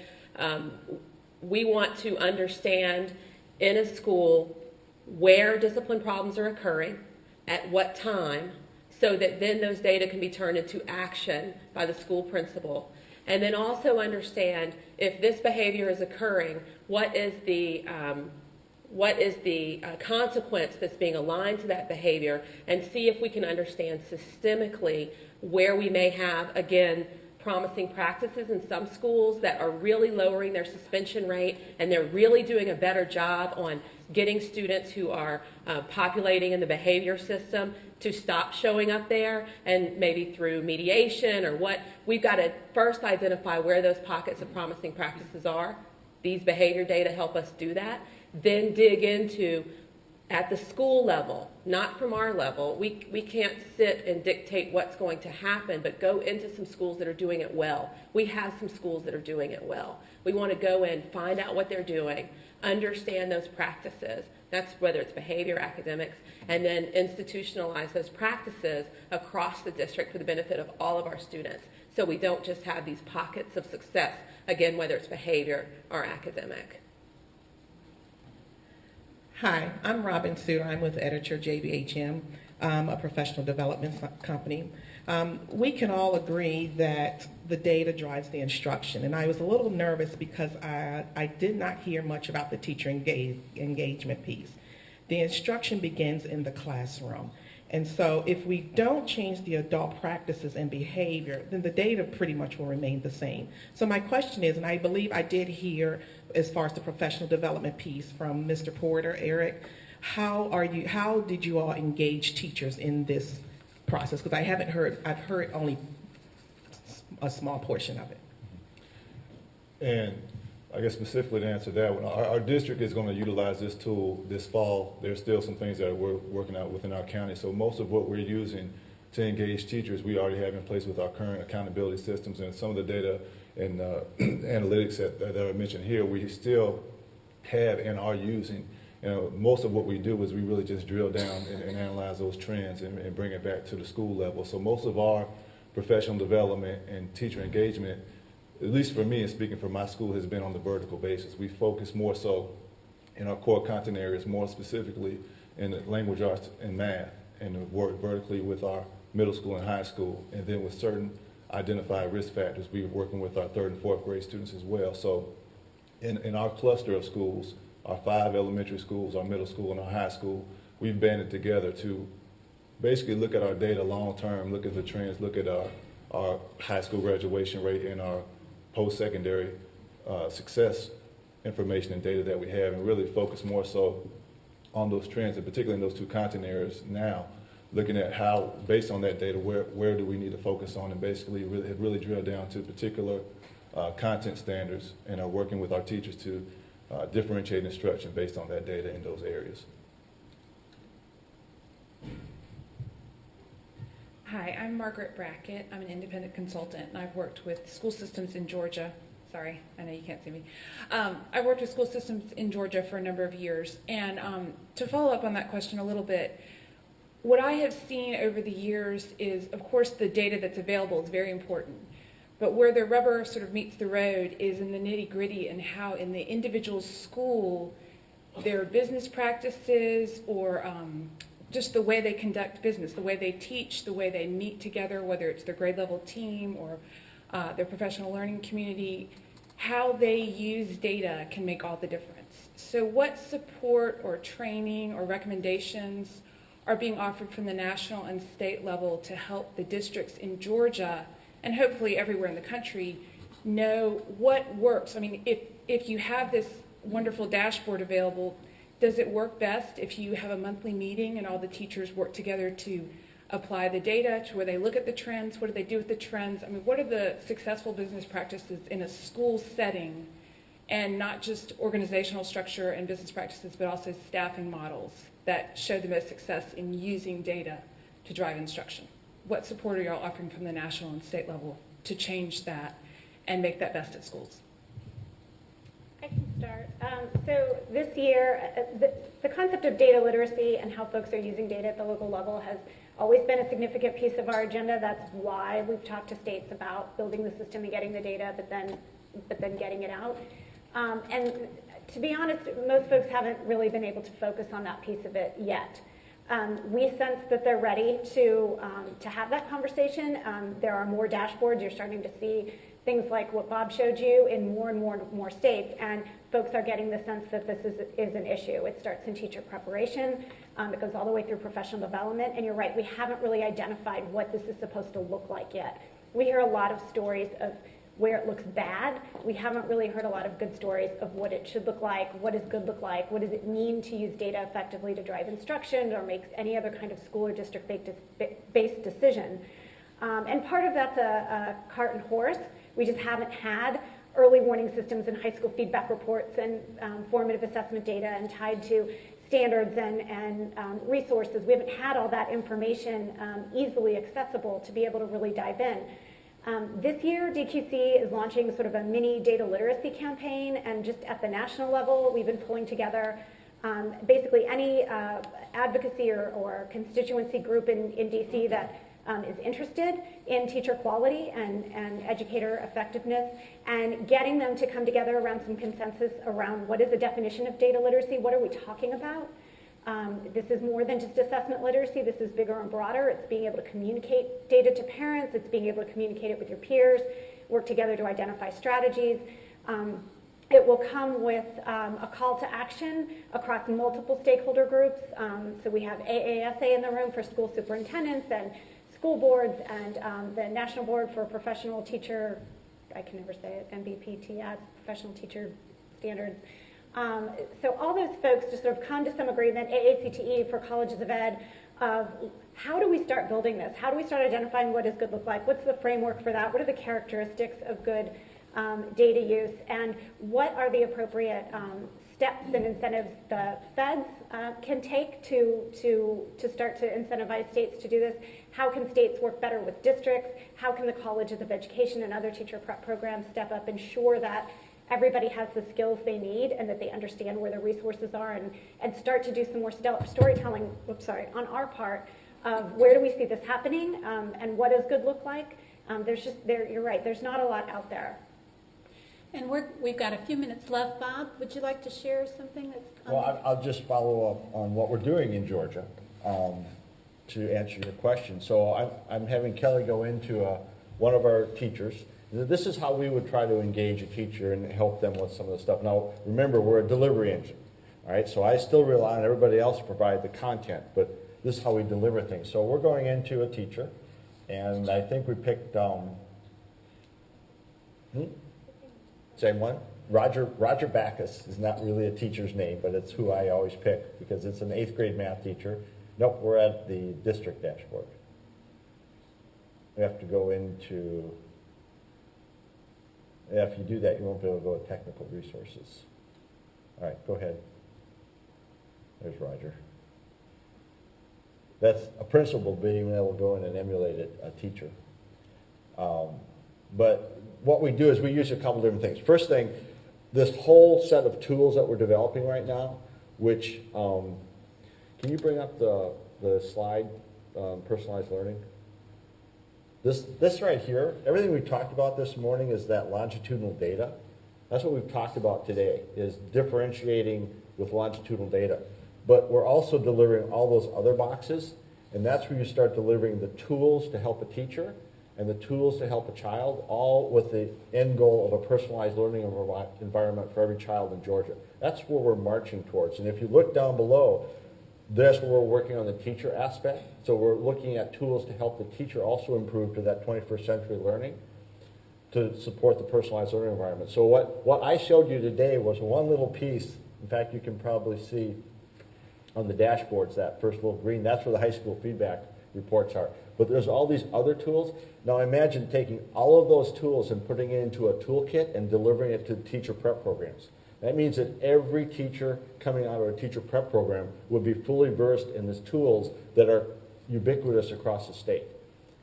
We want to understand in a school where discipline problems are occurring, at what time, so that then those data can be turned into action by the school principal. And then also understand if this behavior is occurring, what is the consequence that's being aligned to that behavior, and see if we can understand systemically where we may have, again, promising practices in some schools that are really lowering their suspension rate, and they're really doing a better job on getting students who are populating in the behavior system to stop showing up there, and maybe through mediation or what. We've got to first identify where those pockets of promising practices are. These behavior data help us do that. Then dig into, at the school level, not from our level, we can't sit and dictate what's going to happen, but go into some schools that are doing it well. We have some schools that are doing it well. We want to go in, find out what they're doing, understand those practices. That's whether it's behavior, academics, and then institutionalize those practices across the district for the benefit of all of our students. So we don't just have these pockets of success, again, whether it's behavior or academic. Hi, I'm Robin Suter. I'm with Editor JBHM, a professional development company. We can all agree that the data drives the instruction, and I was a little nervous because I did not hear much about the teacher engagement piece. The instruction begins in the classroom, and so if we don't change the adult practices and behavior, then the data pretty much will remain the same. So my question is, and I believe I did hear as far as the professional development piece from Mr. Porter, Eric, how did you all engage teachers in this process? Because I've heard only a small portion of it. And I guess specifically to answer that one, our district is going to utilize this tool this fall. There's still some things that we're working out within our county. So most of what we're using to engage teachers, we already have in place with our current accountability systems, and some of the data and analytics that I mentioned here, we still have and are using. You know, most of what we do is we really just drill down and analyze those trends and bring it back to the school level. So most of our professional development and teacher engagement, at least for me and speaking for my school, has been on the vertical basis. We focus more so in our core content areas, more specifically in language arts and math, and work vertically with our middle school and high school, and then with certain identified risk factors, we're working with our 3rd and 4th grade students as well. So in our cluster of schools, our 5 elementary schools, our middle school, and our high school, we've banded together to basically look at our data long term, look at the trends, look at our high school graduation rate and our post-secondary success information and data that we have, and really focus more so on those trends, and particularly in those 2 content areas now, looking at how, based on that data, where do we need to focus on, and basically really drill down to particular content standards, and are working with our teachers to differentiate instruction based on that data in those areas. Hi, I'm Margaret Brackett. I'm an independent consultant, and I've worked with school systems in Georgia. Sorry, I know you can't see me. I've worked with school systems in Georgia for a number of years, and to follow up on that question a little bit, what I have seen over the years is, of course, the data that's available is very important, but where the rubber sort of meets the road is in the nitty-gritty, and how in the individual school their business practices or just the way they conduct business, the way they teach, the way they meet together, whether it's their grade level team or their professional learning community, how they use data can make all the difference. So what support or training or recommendations are being offered from the national and state level to help the districts in Georgia, and hopefully everywhere in the country, know what works? I mean, if you have this wonderful dashboard available, Does it work best if you have a monthly meeting and all the teachers work together to apply the data, to where they look at the trends? What do they do with the trends? I mean, what are the successful business practices in a school setting, and not just organizational structure and business practices, but also staffing models that show the most success in using data to drive instruction? What support are y'all offering from the national and state level to change that and make that best at schools? I can start. So this year, the concept of data literacy and how folks are using data at the local level has always been a significant piece of our agenda. That's why we've talked to states about building the system and getting the data, but then getting it out. And to be honest, most folks haven't really been able to focus on that piece of it yet. We sense that they're ready to have that conversation. There are more dashboards. You're starting to see things like what Bob showed you in more and more states, and folks are getting the sense that this is an issue. It starts in teacher preparation. It goes all the way through professional development, and you're right, we haven't really identified what this is supposed to look like yet. We hear a lot of stories of where it looks bad. We haven't really heard a lot of good stories of what it should look like, what does good look like, what does it mean to use data effectively to drive instruction or make any other kind of school or district-based decision. And part of that's a cart and horse. We just haven't had early warning systems and high school feedback reports and formative assessment data and tied to standards and resources. We haven't had all that information easily accessible to be able to really dive in. This year, DQC is launching sort of a mini data literacy campaign, and just at the national level, we've been pulling together basically any advocacy or constituency group in DC that is interested in teacher quality and educator effectiveness, and getting them to come together around some consensus around what is the definition of data literacy, what are we talking about. This is more than just assessment literacy. This is bigger and broader. It's being able to communicate data to parents. It's being able to communicate it with your peers, work together to identify strategies. It will come with a call to action across multiple stakeholder groups. So we have AASA in the room for school superintendents and school boards, and the National Board for Professional Teacher, I can never say it, MBPTS, Professional Teacher Standards. So all those folks just sort of come to some agreement, AACTE for colleges of ed, of how do we start building this? How do we start identifying what does good look like? What's the framework for that? What are the characteristics of good data use? And what are the appropriate steps and incentives the feds can take to start to incentivize states to do this? How can states work better with districts? How can the colleges of education and other teacher prep programs step up, ensure that everybody has the skills they need and that they understand where the resources are, and start to do some more storytelling, on our part of where do we see this happening, and what does good look like? You're right, there's not a lot out there. And we've got a few minutes left. Bob, would you like to share something that's Well, I'll just follow up on what we're doing in Georgia to answer your question. So I'm having Kelly go into one of our teachers. This is how we would try to engage a teacher and help them with some of the stuff. Now, remember, we're a delivery engine, all right? So I still rely on everybody else to provide the content, but this is how we deliver things. So we're going into a teacher, and I think we picked, same one? Roger Backus is not really a teacher's name, but it's who I always pick because it's an 8th grade math teacher. Nope, we're at the district dashboard. We have to go into... If you do that, you won't be able to go to technical resources. All right, go ahead. There's Roger. That's a principal being able to go in and emulate a teacher. But what we do is we use a couple different things. First thing, this whole set of tools that we're developing right now, which, can you bring up the slide, personalized learning? This right here, everything we talked about this morning is that longitudinal data. That's what we've talked about today, is differentiating with longitudinal data. But we're also delivering all those other boxes, and that's where you start delivering the tools to help a teacher and the tools to help a child, all with the end goal of a personalized learning environment for every child in Georgia. That's where we're marching towards. And if you look down below, that's where we're working on the teacher aspect. So we're looking at tools to help the teacher also improve to that 21st century learning to support the personalized learning environment. So what I showed you today was one little piece In fact, you can probably see on the dashboards that first little green, that's where the high school feedback reports are. But there's all these other tools. Now imagine taking all of those tools and putting it into a toolkit and delivering it to teacher prep programs. That means that every teacher coming out of a teacher prep program would be fully versed in these tools that are ubiquitous across the state.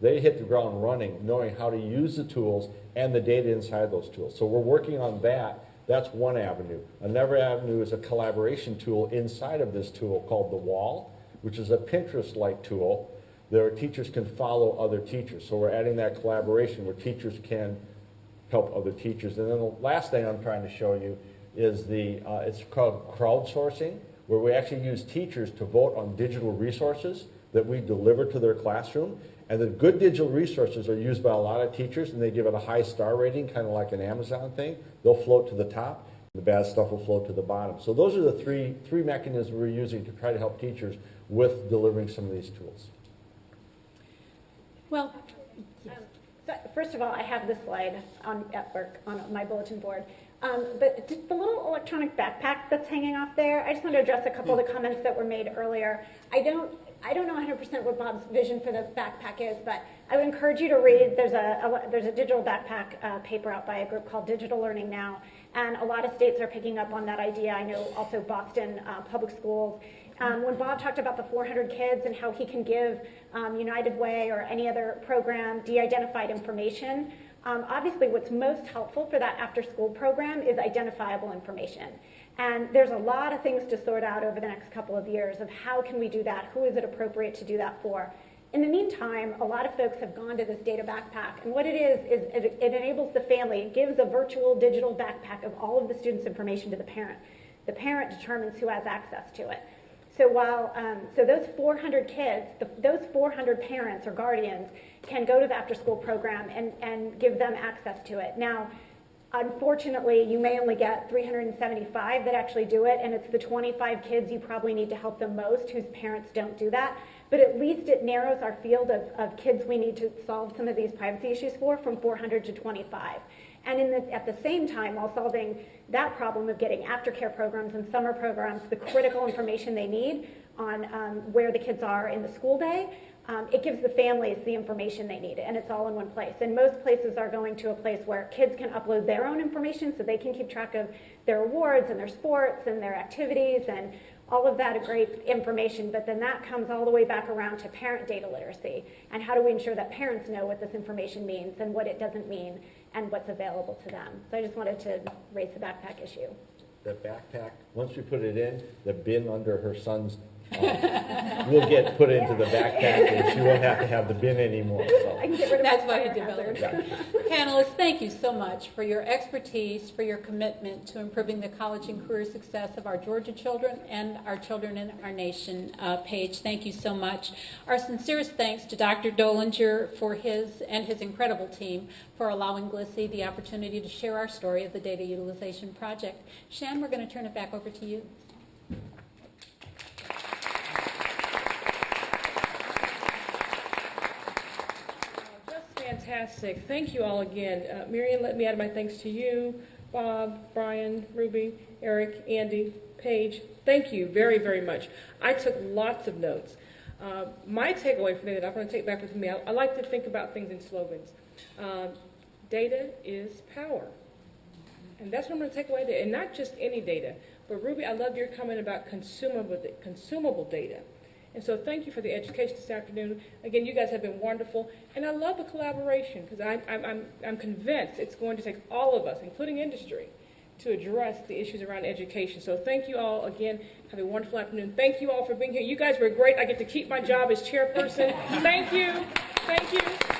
They hit the ground running, knowing how to use the tools and the data inside those tools. So we're working on that. That's one avenue. Another avenue is a collaboration tool inside of this tool called The Wall, which is a Pinterest-like tool. Their teachers can follow other teachers. So we're adding that collaboration where teachers can help other teachers. And then the last thing I'm trying to show you is it's called crowdsourcing, where we actually use teachers to vote on digital resources that we deliver to their classroom. And the good digital resources are used by a lot of teachers, and they give it a high star rating, kind of like an Amazon thing. They'll float to the top. The bad stuff will float to the bottom. So those are the three mechanisms we're using to try to help teachers with delivering some of these tools. Well, so first of all, I have this slide at work on my bulletin board. But just the little electronic backpack that's hanging off there, I just want to address a couple of the comments that were made earlier. I don't know 100% what Bob's vision for the backpack is, but I would encourage you to read. There's a digital backpack paper out by a group called Digital Learning Now, and a lot of states are picking up on that idea. I know also Boston Public Schools. When Bob talked about the 400 kids and how he can give United Way or any other program de-identified information, obviously what's most helpful for that after-school program is identifiable information. And there's a lot of things to sort out over the next couple of years of how can we do that, who is it appropriate to do that for. In the meantime, a lot of folks have gone to this data backpack, and what it is it enables the family, it gives a virtual digital backpack of all of the students' information to the parent. The parent determines who has access to it. So so those 400 kids, those 400 parents or guardians can go to the after-school program and give them access to it. Now, unfortunately, you may only get 375 that actually do it, and it's the 25 kids you probably need to help the most whose parents don't do that. But at least it narrows our field of kids we need to solve some of these privacy issues for from 400 to 25. And at the same time, while solving that problem of getting aftercare programs and summer programs, the critical information they need on where the kids are in the school day, it gives the families the information they need, and it's all in one place. And most places are going to a place where kids can upload their own information so they can keep track of their awards and their sports and their activities and all of that great information, but then that comes all the way back around to parent data literacy. And how do we ensure that parents know what this information means and what it doesn't mean and what's available to them? So I just wanted to raise the backpack issue. The backpack, once we put it in, the bin under her son's will get put into the backpack, and she won't have to have the bin anymore. So. I can get rid of That's my why you fire developed hazard. it. Panelists, thank you so much for your expertise, for your commitment to improving the college and career success of our Georgia children and our children in our nation. Paige, thank you so much. Our sincerest thanks to Dr. Dolinger for his incredible team for allowing GLSSI the opportunity to share our story of the Data Utilization Project. Shan, we're going to turn it back over to you. Fantastic. Thank you all again. Marion, let me add my thanks to you, Bob, Brian, Ruby, Eric, Andy, Paige. Thank you very, very much. I took lots of notes. My takeaway from that, I'm going to take back with me, I like to think about things in slogans. Data is power. And that's what I'm going to take away today. And not just any data. But Ruby, I love your comment about consumable data. And so thank you for the education this afternoon. Again, you guys have been wonderful. And I love the collaboration because I'm convinced it's going to take all of us, including industry, to address the issues around education. So thank you all again. Have a wonderful afternoon. Thank you all for being here. You guys were great. I get to keep my job as chairperson. Thank you. Thank you.